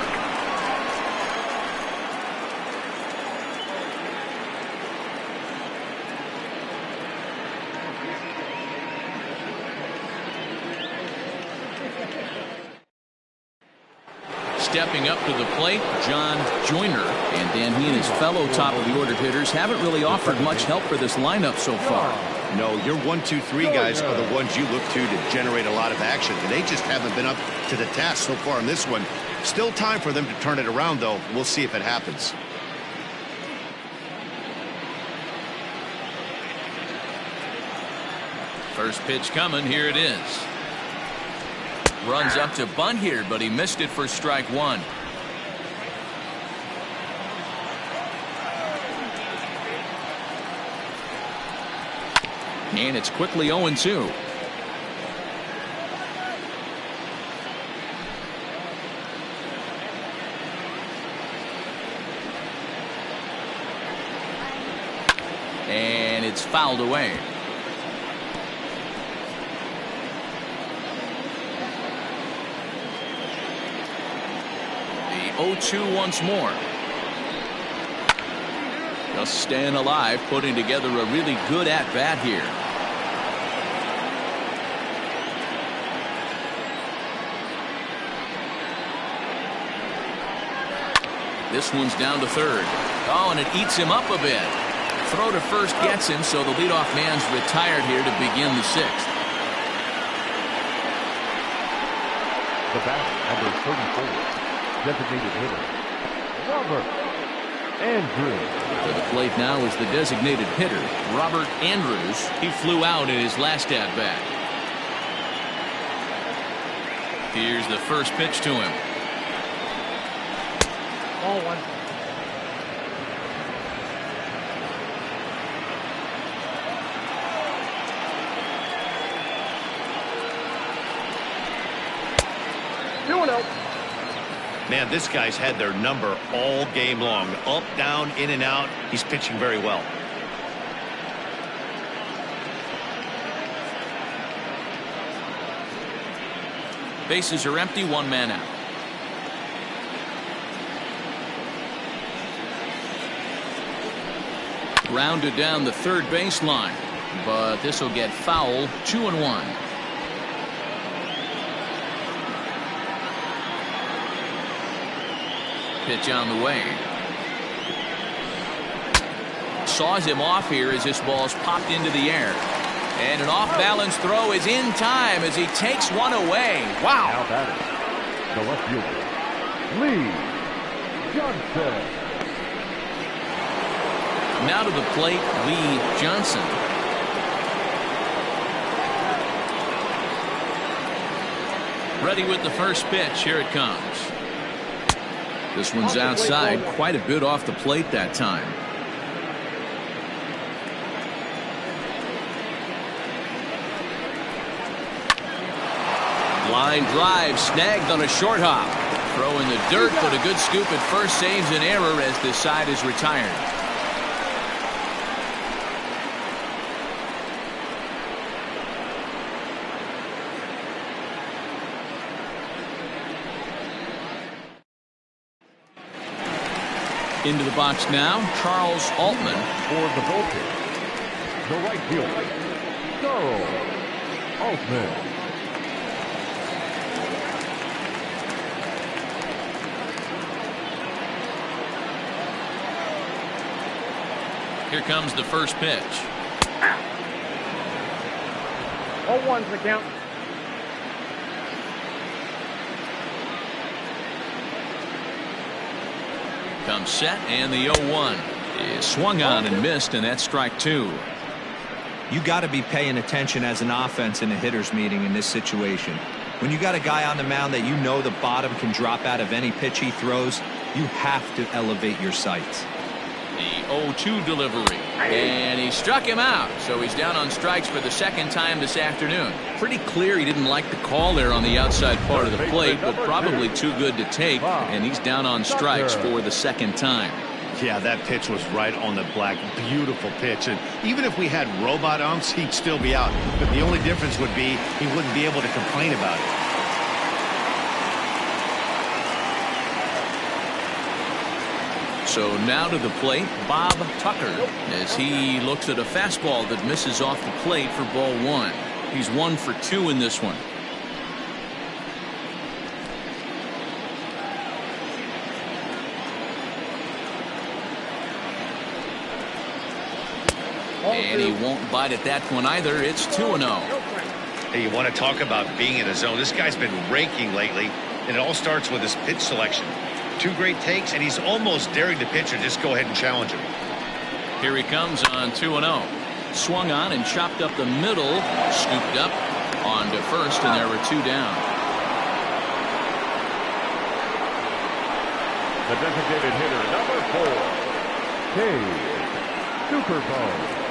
Stepping up to the plate, John Joyner. And Dan, he and his fellow top-of-the-order hitters haven't really offered much help for this lineup so far. No, your 1, 2, 3 guys are the ones you look to generate a lot of action, and they just haven't been up to the task so far in this one. Still time for them to turn it around, though. We'll see if it happens. First pitch coming. Here it is. Runs up to bunt here, but he missed it for strike one. And it's quickly 0-2. And it's fouled away. The 0-2 once more. Just staying alive, putting together a really good at-bat here. This one's down to third. Oh, and it eats him up a bit. Throw to first gets him, so the leadoff man's retired here to begin the sixth. The batter, number 34, designated hitter, Robert Andrews. To the plate now is the designated hitter, Robert Andrews. He flew out in his last at-bat. Here's the first pitch to him. Ball one. Man, this guy's had their number all game long. Up, down, in and out. He's pitching very well. Bases are empty, one man out. Rounded down the third baseline, but this will get foul. 2-1. Pitch on the way. Saws him off here as this ball's popped into the air. And an off-balance throw is in time as he takes one away. Wow. Now batting, the left fielder, Lee Johnson. Now to the plate, Lee Johnson. Ready with the first pitch. Here it comes. This one's outside, quite a bit off the plate that time. Line drive snagged on a short hop. Throw in the dirt, but a good scoop at first saves an error as this side is retired. Into the box now, Charles Altman. For the Vultures, the right fielder, Charles Altman. Here comes the first pitch. 0-1's the count. Comes set, and the 0-1 is swung on and missed, and that's strike two. You got to be paying attention as an offense in a hitter's meeting in this situation. When you got a guy on the mound that you know the bottom can drop out of any pitch he throws, you have to elevate your sights. The 0-2 delivery. And he struck him out. So he's down on strikes for the second time this afternoon. Pretty clear he didn't like the call there on the outside part of the plate, but probably too good to take. And he's down on strikes for the second time. Yeah, that pitch was right on the black. Beautiful pitch. And even if we had robot umps, he'd still be out. But the only difference would be he wouldn't be able to complain about it. So now to the plate, Bob Tucker, as he looks at a fastball that misses off the plate for ball one. He's 1 for 2 in this one. And he won't bite at that one either. It's 2-0. Hey, you want to talk about being in a zone? This guy's been raking lately, and it all starts with his pitch selection. 2 great takes, and he's almost daring the pitcher just go ahead and challenge him. Here he comes on 2-0. Swung on and chopped up the middle. Scooped up on to first, and there were 2 down. The designated hitter, number 4, Cade Superbone.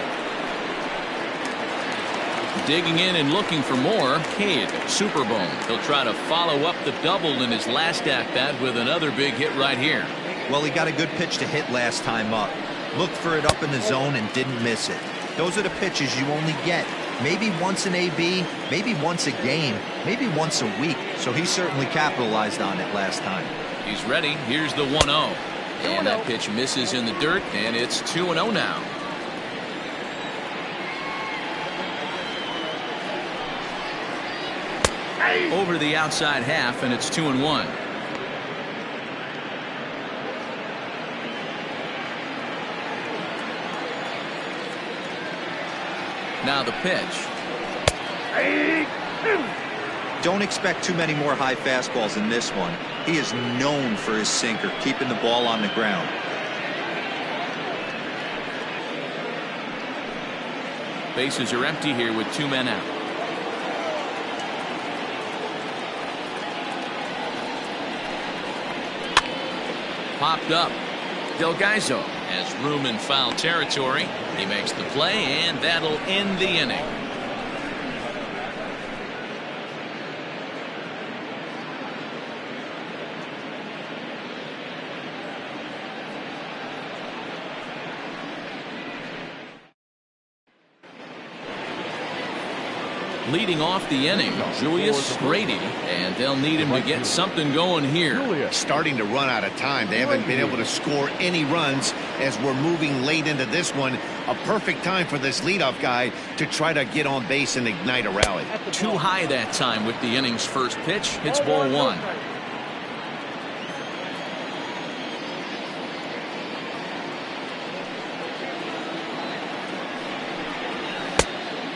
Digging in and looking for more, Cade Superbone. He'll try to follow up the double in his last at-bat with another big hit right here. Well, he got a good pitch to hit last time up. Looked for it up in the zone and didn't miss it. Those are the pitches you only get maybe once in AB, maybe once a game, maybe once a week. So he certainly capitalized on it last time. He's ready. Here's the 1-0. And that pitch misses in the dirt, and it's 2-0 now. Over the outside half, and it's 2-1. Now the pitch. Don't expect too many more high fastballs in this one. He is known for his sinker, keeping the ball on the ground. Bases are empty here with 2 men out. Popped up. Delgaizo has room in foul territory. He makes the play, and that'll end the inning. Leading off the inning, Julius Grady, and they'll need him to get something going here. Starting to run out of time. They haven't been able to score any runs as we're moving late into this one. A perfect time for this leadoff guy to try to get on base and ignite a rally. Too high that time with the inning's first pitch. It's ball one.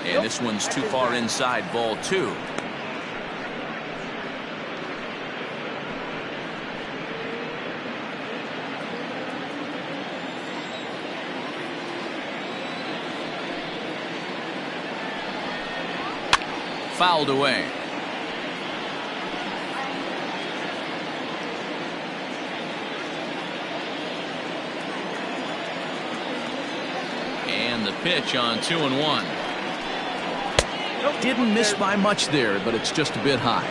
And this one's too far inside, ball two. Fouled away. And the pitch on 2-1. Didn't miss by much there, but it's just a bit high.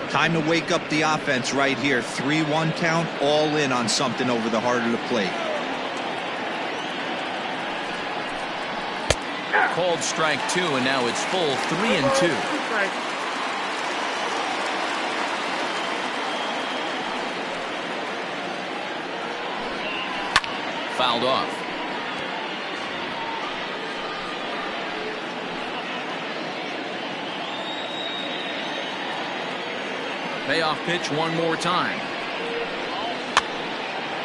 Time to wake up the offense right here. 3-1 count, all in on something over the heart of the plate. Called strike two, and now it's full 3-2. Fouled off. Payoff pitch one more time.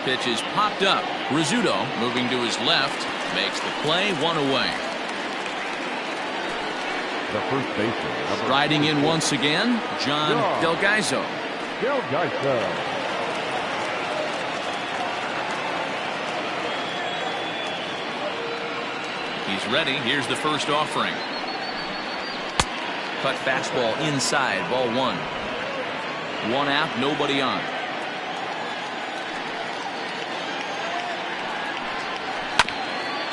Pitch is popped up. Rizzuto moving to his left. Makes the play, one away. The first baseman. Riding in once again, John Delgaizo. He's ready. Here's the first offering. Cut fastball inside, ball one. One out, nobody on.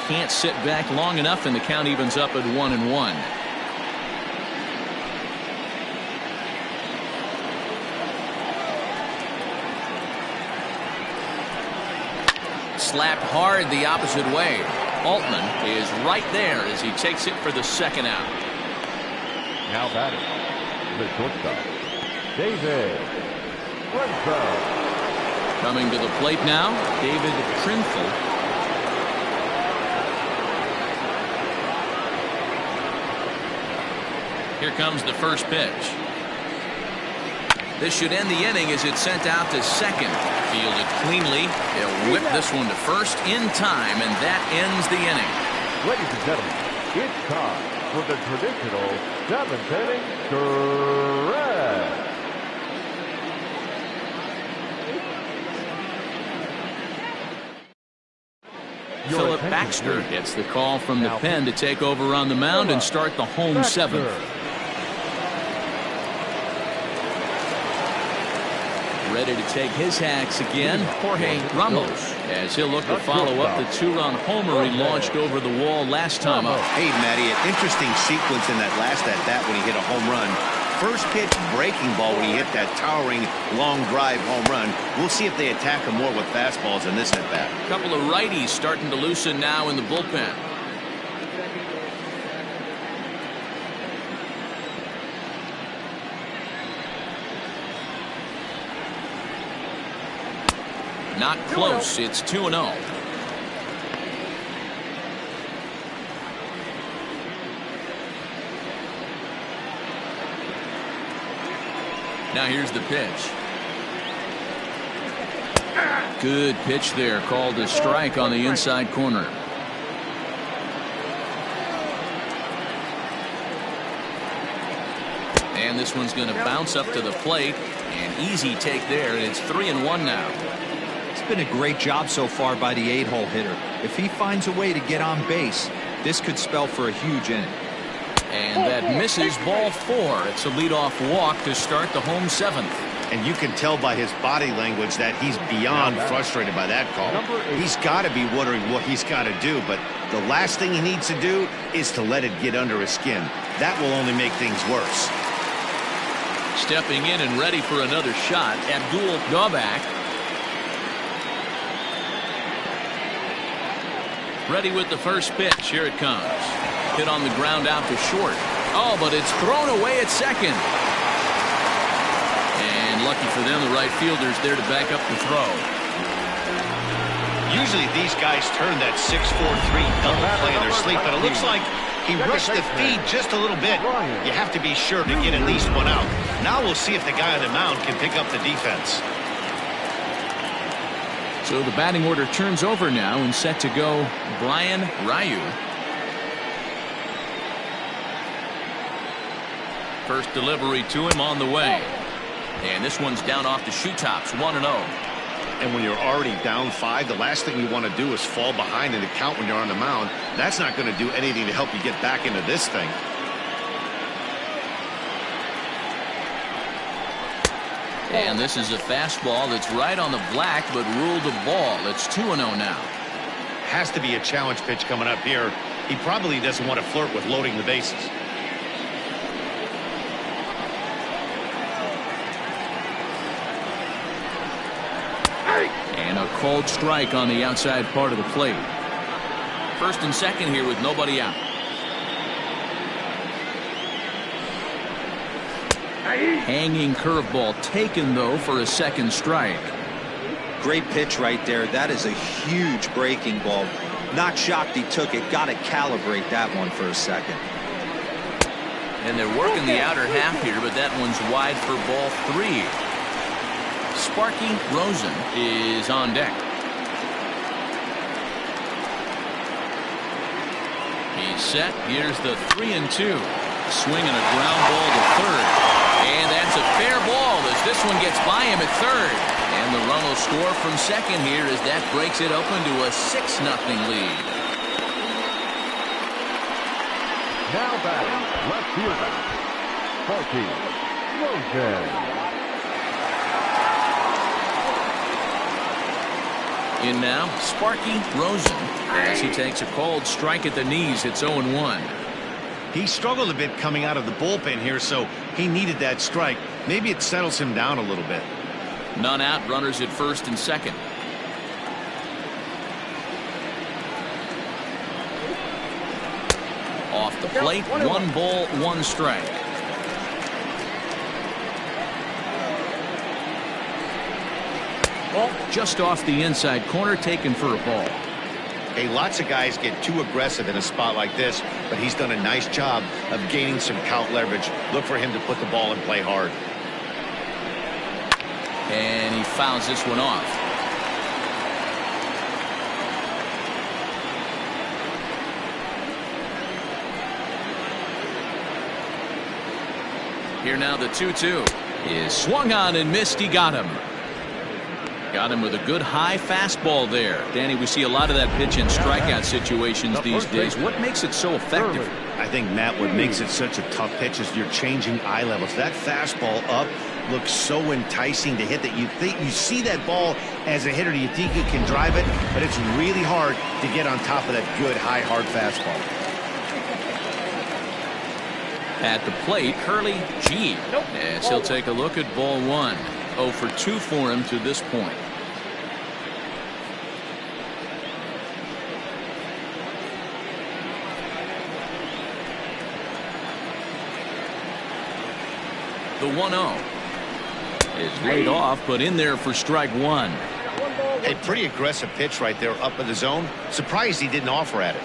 can't sit back long enough, and the count evens up at 1-1. Slapped hard the opposite way. Altman is right there as he takes it for the second out. Now batting, the shortstop, David Renfroe. Coming to the plate now, David Trinfel. Here comes the first pitch. This should end the inning as it's sent out to second. Fielded cleanly. They'll whip this one to first in time, and that ends the inning. Ladies and gentlemen, it's time for the traditional seventh inning stretch. Philip Baxter gets the call from the pen to take over on the mound and start the home seventh. Ready to take his hacks again, Jorge Ramos, as he'll look to follow up the two-run homer he launched over the wall last time up. Hey, Matty, an interesting sequence in that last at-bat when he hit a home run. First pitch breaking ball when he hit that towering long drive home run. We'll see if they attack him more with fastballs in this at-bat. A couple of righties starting to loosen now in the bullpen. Not close. It's 2-0. Now here's the pitch. Good pitch there, called a strike on the inside corner. And this one's going to bounce up to the plate. An easy take there, and it's 3-1 now. It's been a great job so far by the 8-hole hitter. If he finds a way to get on base, this could spell for a huge inning. And that misses, ball 4. It's a leadoff walk to start the home seventh. And you can tell by his body language that he's beyond frustrated by that call. He's got to be wondering what he's got to do, but the last thing he needs to do is to let it get under his skin. That will only make things worse. Stepping in and ready for another shot, Abdul Gobak. Ready with the first pitch. Here it comes. Hit on the ground out to short. Oh, but it's thrown away at second. And lucky for them, the right fielder's there to back up the throw. Usually these guys turn that 6-4-3 double play in their sleep, but it looks like he rushed the feed just a little bit. You have to be sure to get at least one out. Now we'll see if the guy on the mound can pick up the defense. So the batting order turns over now, and set to go Brian Ryu. First delivery to him on the way. And this one's down off the shoe tops, 1-0. And when you're already down 5, the last thing you want to do is fall behind in the count when you're on the mound. That's not going to do anything to help you get back into this thing. And this is a fastball that's right on the black, but ruled a ball. It's 2-0 now. Has to be a challenge pitch coming up here. He probably doesn't want to flirt with loading the bases. And a called strike on the outside part of the plate. First and second here with nobody out. Hanging curveball taken, though, for a second strike. Great pitch right there. That is a huge breaking ball. Not shocked he took it. Got to calibrate that one for a second. And they're working the outer half here, but that one's wide for ball 3. Sparky Rosen is on deck. He's set. Here's the 3-2. Swinging a ground ball to third. And that's a fair ball as this one gets by him at third. And the run will score from second here as that breaks it open to a 6-0 lead. Now batting, left fielder, Sparky Rosen. In now, Sparky Rosen, as he takes a called strike at the knees. It's 0-1. He struggled a bit coming out of the bullpen here, so he needed that strike. Maybe it settles him down a little bit. None out, runners at first and second. Off the plate, 1 ball, 1 strike. Just off the inside corner, taken for a ball. Hey, lots of guys get too aggressive in a spot like this, but he's done a nice job of gaining some count leverage. Look for him to put the ball and play hard. And he fouls this one off. Here now the 2-2 is swung on and missed. He got him. Got him with a good high fastball there. Danny, we see a lot of that pitch in strikeout situations these days. What makes it so effective? I think, Matt, what makes it such a tough pitch is you're changing eye levels. That fastball up looks so enticing to hit that you see that ball as a hitter, you think you can drive it, but it's really hard to get on top of that good high hard fastball. At the plate, Hurley G. As he'll take a look at ball 1. 0 for 2 for him to this point. The 1-0 is laid off, but in there for strike 1. A pretty aggressive pitch right there up in the zone. Surprised he didn't offer at it.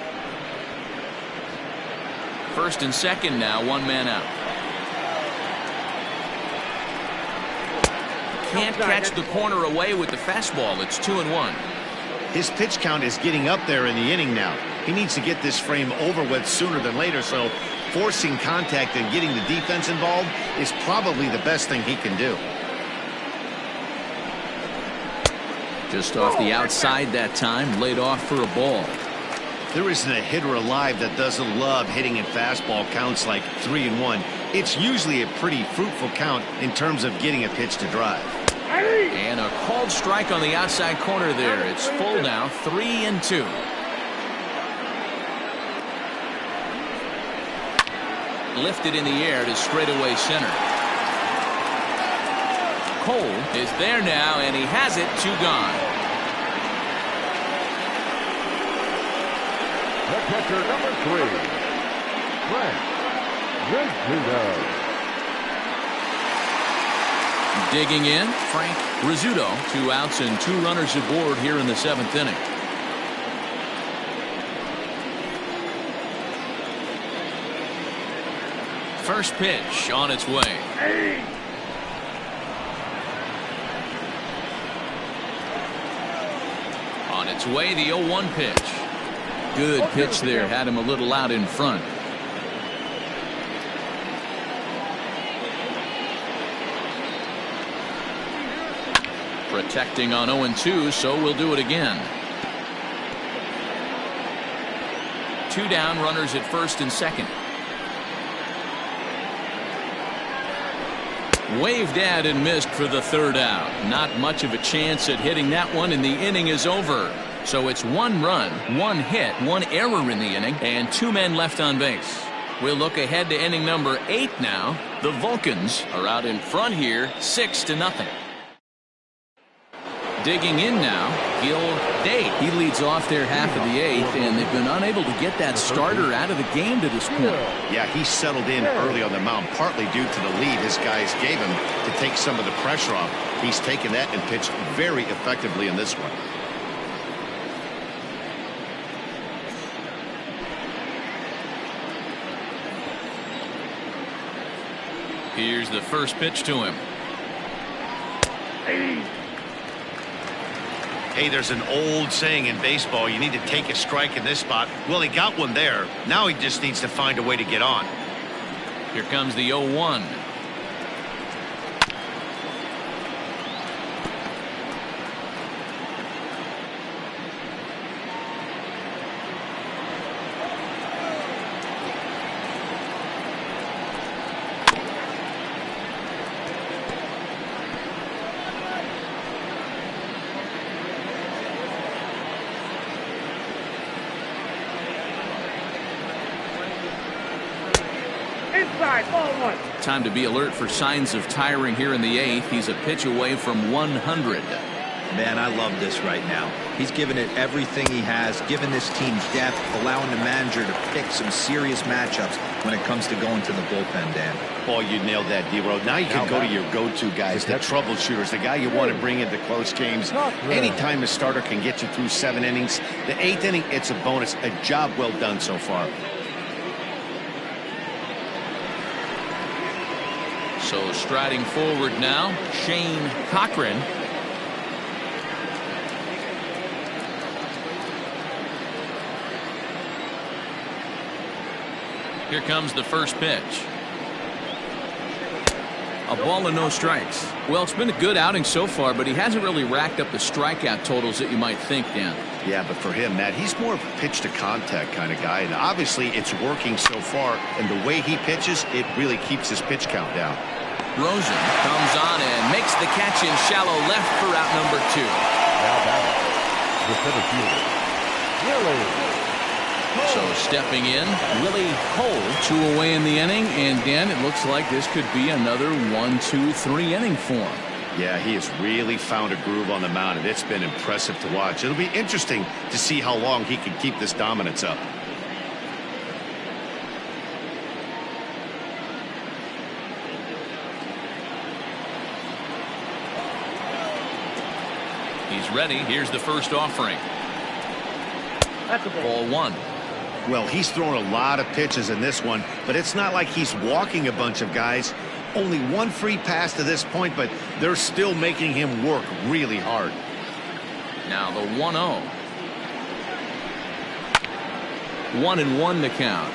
First and second now, 1 man out. Can't catch the corner away with the fastball. It's 2-1. His pitch count is getting up there in the inning now. He needs to get this frame over with sooner than later, so forcing contact and getting the defense involved is probably the best thing he can do. Just off the outside that time, laid off for a ball. There isn't a hitter alive that doesn't love hitting in fastball counts like 3-1. It's usually a pretty fruitful count in terms of getting a pitch to drive. And a called strike on the outside corner there. It's full now, 3-2. Lifted in the air to straightaway center. Cole is there now, and he has it. 2 gone. The catcher, number 3, Frank Rizzuto. Digging in, Frank Rizzuto. 2 outs and 2 runners aboard here in the 7th inning. First pitch on its way. On its way, the 0-1 pitch. Good pitch there, had him a little out in front. Protecting on 0-2, so we'll do it again. 2 down, runners at first and second. Waved at and missed for the 3rd out. Not much of a chance at hitting that one, and the inning is over. So it's 1 run, 1 hit, 1 error in the inning, and 2 men left on base. We'll look ahead to inning number 8 now. The Vulcans are out in front here, 6-0. Digging in now, Gil Day. He leads off their half of the 8th, and they've been unable to get that starter out of the game to this point. Yeah, he settled in early on the mound, partly due to the lead his guys gave him to take some of the pressure off. He's taken that and pitched very effectively in this one. Here's the first pitch to him. Hey, there's an old saying in baseball, you need to take a strike in this spot. Well, he got one there. Now he just needs to find a way to get on. Here comes the 0-1. Outside, ball one. Time to be alert for signs of tiring here in the 8th. He's a pitch away from 100. Man, I love this right now. He's given it everything he has, given this team depth, allowing the manager to pick some serious matchups when it comes to going to the bullpen, Dan. Oh, you nailed that, D-Road. Now you can go to your go-to guys, the troubleshooters, the guy you want to bring into close games. Anytime a starter can get you through 7 innings, the 8th inning, it's a bonus. A job well done so far. So striding forward now, Shane Cochran. Here comes the first pitch. A ball and no strikes. Well, it's been a good outing so far, but he hasn't really racked up the strikeout totals that you might think, Dan. Yeah, but for him, Matt, he's more of a pitch-to-contact kind of guy, and obviously it's working so far, and the way he pitches, it really keeps his pitch count down. Rosen comes on and makes the catch in shallow left for out number 2. Now batting, the center fielder, Willie. So stepping in, Willie Cole, 2 away in the inning, and Dan, it looks like this could be another 1, 2, 3 inning form. Yeah, he has really found a groove on the mound, and it's been impressive to watch. It'll be interesting to see how long he can keep this dominance up. He's ready. Here's the first offering. That's a ball. Ball 1. Well, he's thrown a lot of pitches in this one, but it's not like he's walking a bunch of guys. Only 1 free pass to this point, but they're still making him work really hard. Now the 1-0. 1-1 to count.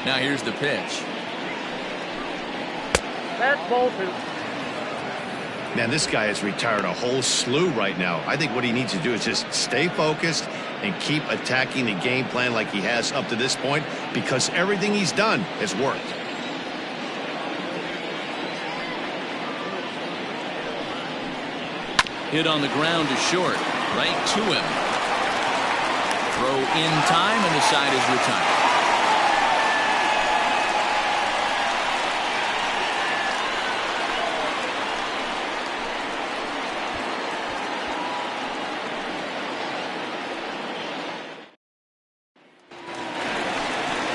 Now here's the pitch. That's ball 2. Man, this guy has retired a whole slew right now. I think what he needs to do is just stay focused and keep attacking the game plan like he has up to this point, because everything he's done has worked. Hit on the ground to short. Right to him. Throw in time, and the side is retired.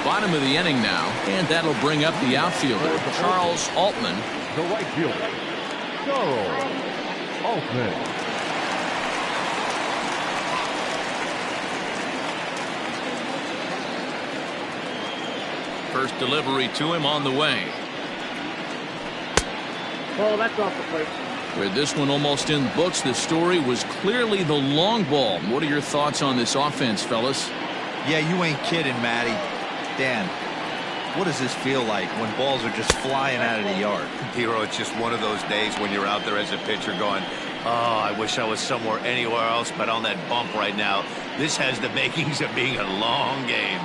Bottom of the inning now, and that'll bring up the outfielder, Charles Altman. The right fielder, Charles Altman. First delivery to him on the way. Ball, that's off the plate. With this one almost in the books, the story was clearly the long ball. What are your thoughts on this offense, fellas? Yeah, you ain't kidding, Matty. Dan, what does this feel like when balls are just flying out of the yard? Hero, it's just one of those days when you're out there as a pitcher going, oh, I wish I was somewhere anywhere else but on that bump right now. This has the makings of being a long game.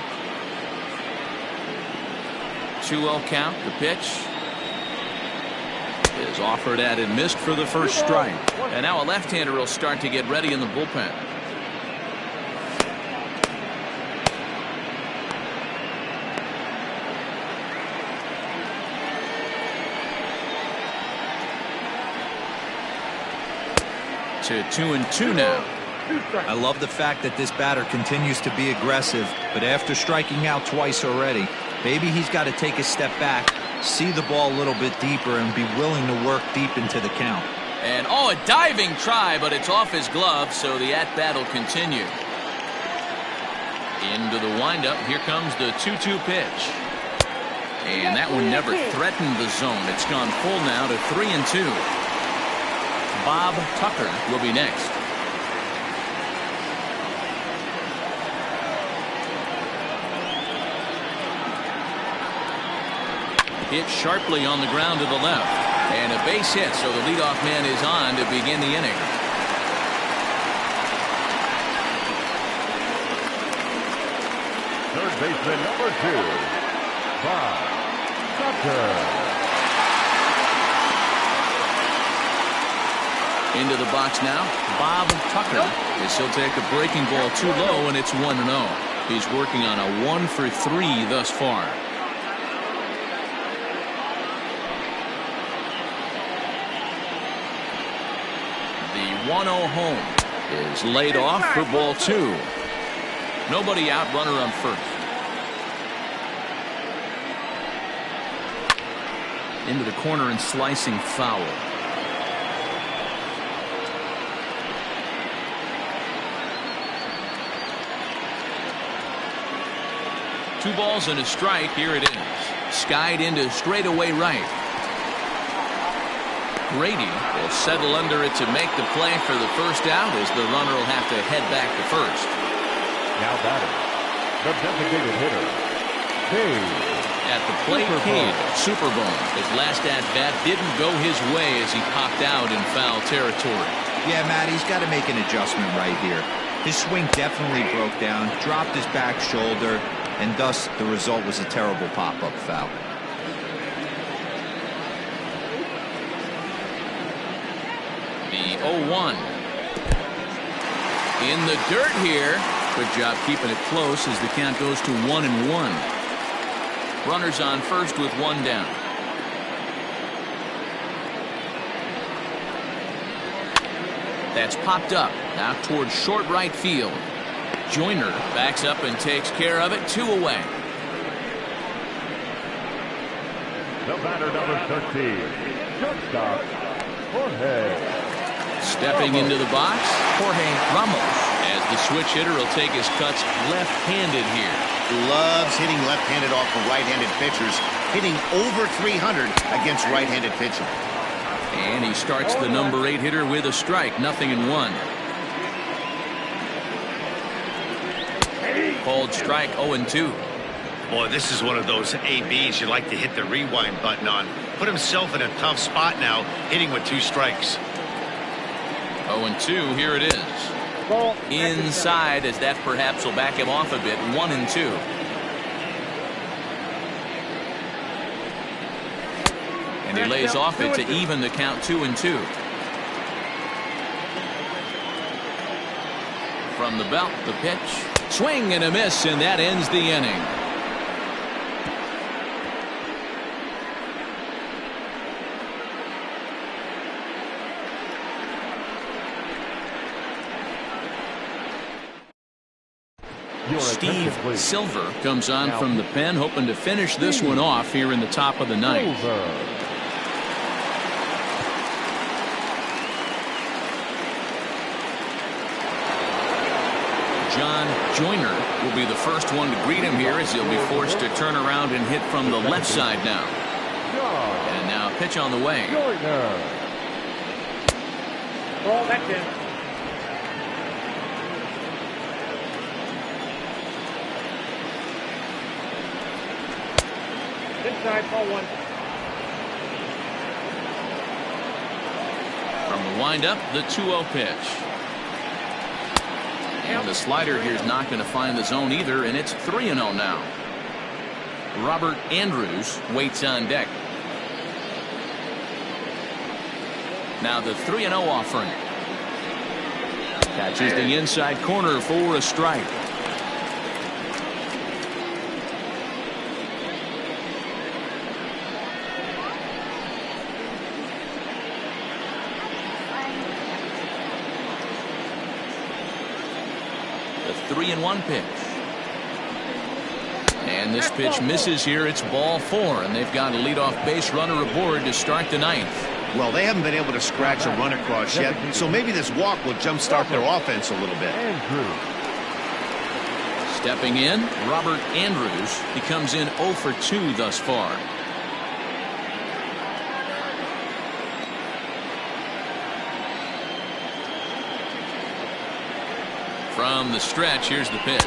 2-0 count. The pitch is offered at and missed for the first strike. And now a left-hander will start to get ready in the bullpen. To 2-2 now. I love the fact that this batter continues to be aggressive, but after striking out twice already, maybe he's got to take a step back, see the ball a little bit deeper, and be willing to work deep into the count. And a diving try, but it's off his glove, so the at-bat will continue. Into the windup. Here comes the 2-2 pitch. And that one never threatened the zone. It's gone full now to 3-2. Bob Tucker will be next. Hit sharply on the ground to the left. And a base hit, so the leadoff man is on to begin the inning. Third baseman number 2, Bob Tucker. Into the box now, Bob Tucker. As he'll take a breaking ball too low, and it's 1-0. He's working on a 1 for 3 thus far. The 1-0 home is laid off for ball 2. Nobody out, runner on first. Into the corner and slicing foul. Two balls and a strike. Here it is. Skied into straightaway right. Grady will settle under it to make the play for the first out, as the runner will have to head back to first. Now batting, the designated hitter, Cade. At the plate, Cade Superbone. His last at-bat didn't go his way as he popped out in foul territory. Yeah, Matt, he's got to make an adjustment right here. His swing definitely broke down, dropped his back shoulder, and thus the result was a terrible pop-up foul. The 0-1. In the dirt here. Good job keeping it close as the count goes to 1-1. Runners on first with one down. That's popped up now towards short right field. Joyner backs up and takes care of it. 2 away. The batter, number 13, shortstop, Jorge. Stepping into the box, Jorge Ramos, as the switch hitter will take his cuts left-handed here. Loves hitting left-handed off of right-handed pitchers, hitting over 300 against right-handed pitching. And he starts the number 8 hitter with a strike. 0-1. Called strike. 0-2. Boy, this is one of those ABs you like to hit the rewind button on. Put himself in a tough spot now, hitting with 2 strikes. 0-2. Here it is. Inside, as that perhaps will back him off a bit. 1-2. And he lays off it to even the count. 2-2. From the belt, the pitch. Swing and a miss, and that ends the inning. Steve Silver comes on from the pen, hoping to finish this one off here in the top of the ninth. John Joyner will be the first one to greet him here, as he'll be forced to turn around and hit from the left side now. And now a pitch on the way. Ball, that's in. Inside, ball 1. From the windup, the 2-0 pitch. And the slider here is not going to find the zone either, and it's 3-0 now. Robert Andrews waits on deck. Now the 3-0 offering. Catches the inside corner for a strike. The 3-1 pitch. And this pitch misses here. It's ball 4, and they've got a leadoff base runner aboard to start the ninth. Well, they haven't been able to scratch a run across yet, so maybe this walk will jumpstart their offense a little bit. Stepping in, Robert Andrews. He comes in 0 for 2 thus far. From the stretch, here's the pitch.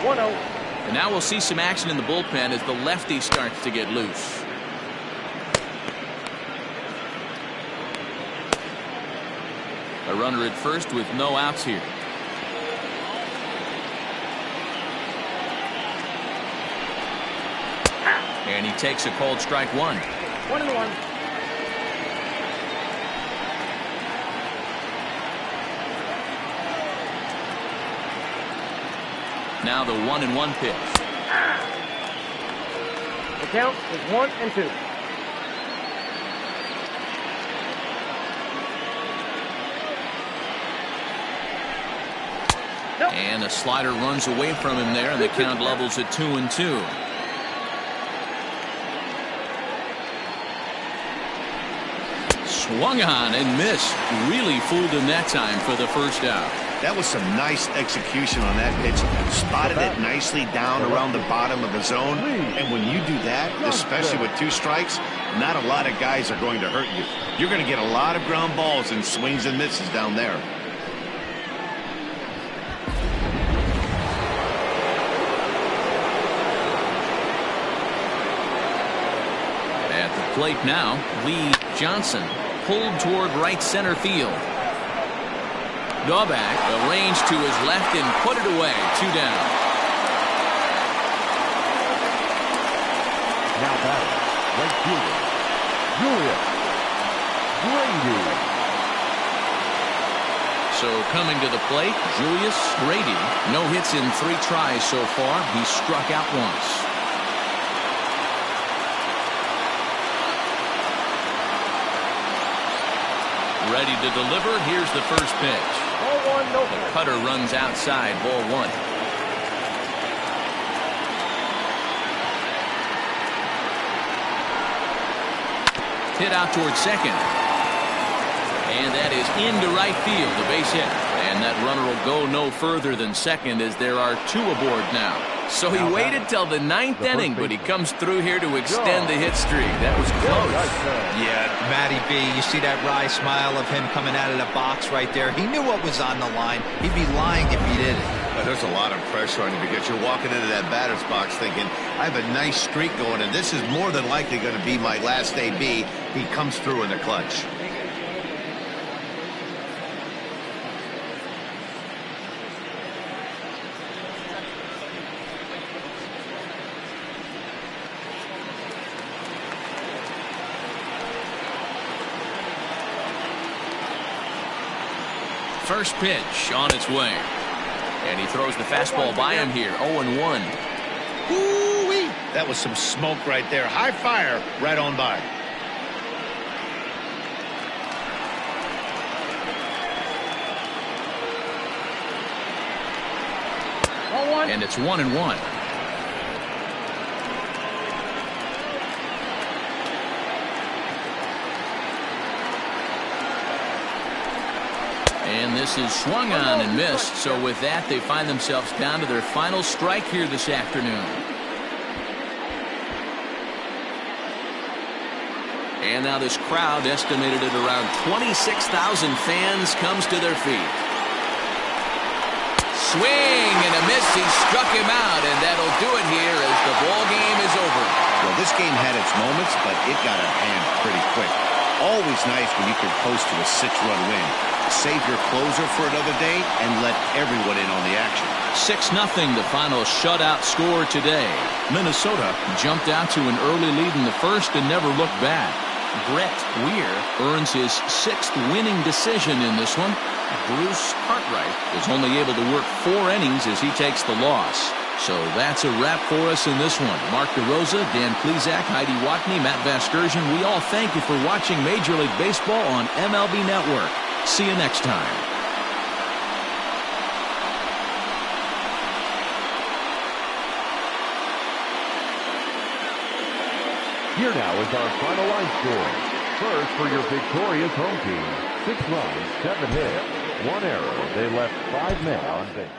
1-0. And now we'll see some action in the bullpen as the lefty starts to get loose. A runner at first with no outs here. And he takes a called strike 1. 1-1. Now the 1-1 pitch. The count is 1-2. And a slider runs away from him there, and the count levels at 2-2. Swung on and missed. Really fooled him that time for the first out. That was some nice execution on that pitch. Spotted it nicely down around the bottom of the zone. And when you do that, especially with 2 strikes, not a lot of guys are going to hurt you. You're going to get a lot of ground balls and swings and misses down there. At the plate now, Lee Johnson pulled toward right center field. Daubach arranged to his left and put it away. 2 down. Now batting, right fielder, Julius Grady. So coming to the plate, Julius Grady. No hits in 3 tries so far. He struck out once. Ready to deliver. Here's the first pitch. Ball 1, no. The cutter runs outside. Ball 1. Hit out towards second. And that is into right field. A base hit. And that runner will go no further than second as there are 2 aboard now. So he waited till the 9th inning, but he comes through here to extend the hit streak. That was close. Yeah, Matty B, you see that wry smile of him coming out of the box right there. He knew what was on the line. He'd be lying if he didn't. There's a lot of pressure on you because you're walking into that batter's box thinking, I have a nice streak going, and this is more than likely going to be my last AB. He comes through in the clutch. First pitch on its way. And he throws the fastball by him here. 0-1. Ooh-wee. That was some smoke right there. High fire right on by. Ball 1. And it's 1-1. And this is swung on and missed. So with that, they find themselves down to their final strike here this afternoon. And now this crowd, estimated at around 26,000 fans, comes to their feet. Swing and a miss. He struck him out, and that'll do it here as the ball game is over. Well, this game had its moments, but it got out of hand pretty quick. Always nice when you can coast to a 6-run win. Save your closer for another day and let everyone in on the action. 6-0, the final shutout score today. Minnesota jumped out to an early lead in the first and never looked back. Brett Weir earns his 6th winning decision in this one. Bruce Cartwright was only able to work 4 innings as he takes the loss. So that's a wrap for us in this one. Mark DeRosa, Dan Plezak, Heidi Watney, Matt Vasgersian, we all thank you for watching Major League Baseball on MLB Network. See you next time. Here now is our final line score. First for your victorious home team. 6 runs, 7 hits, 1 error. They left 5 men on base.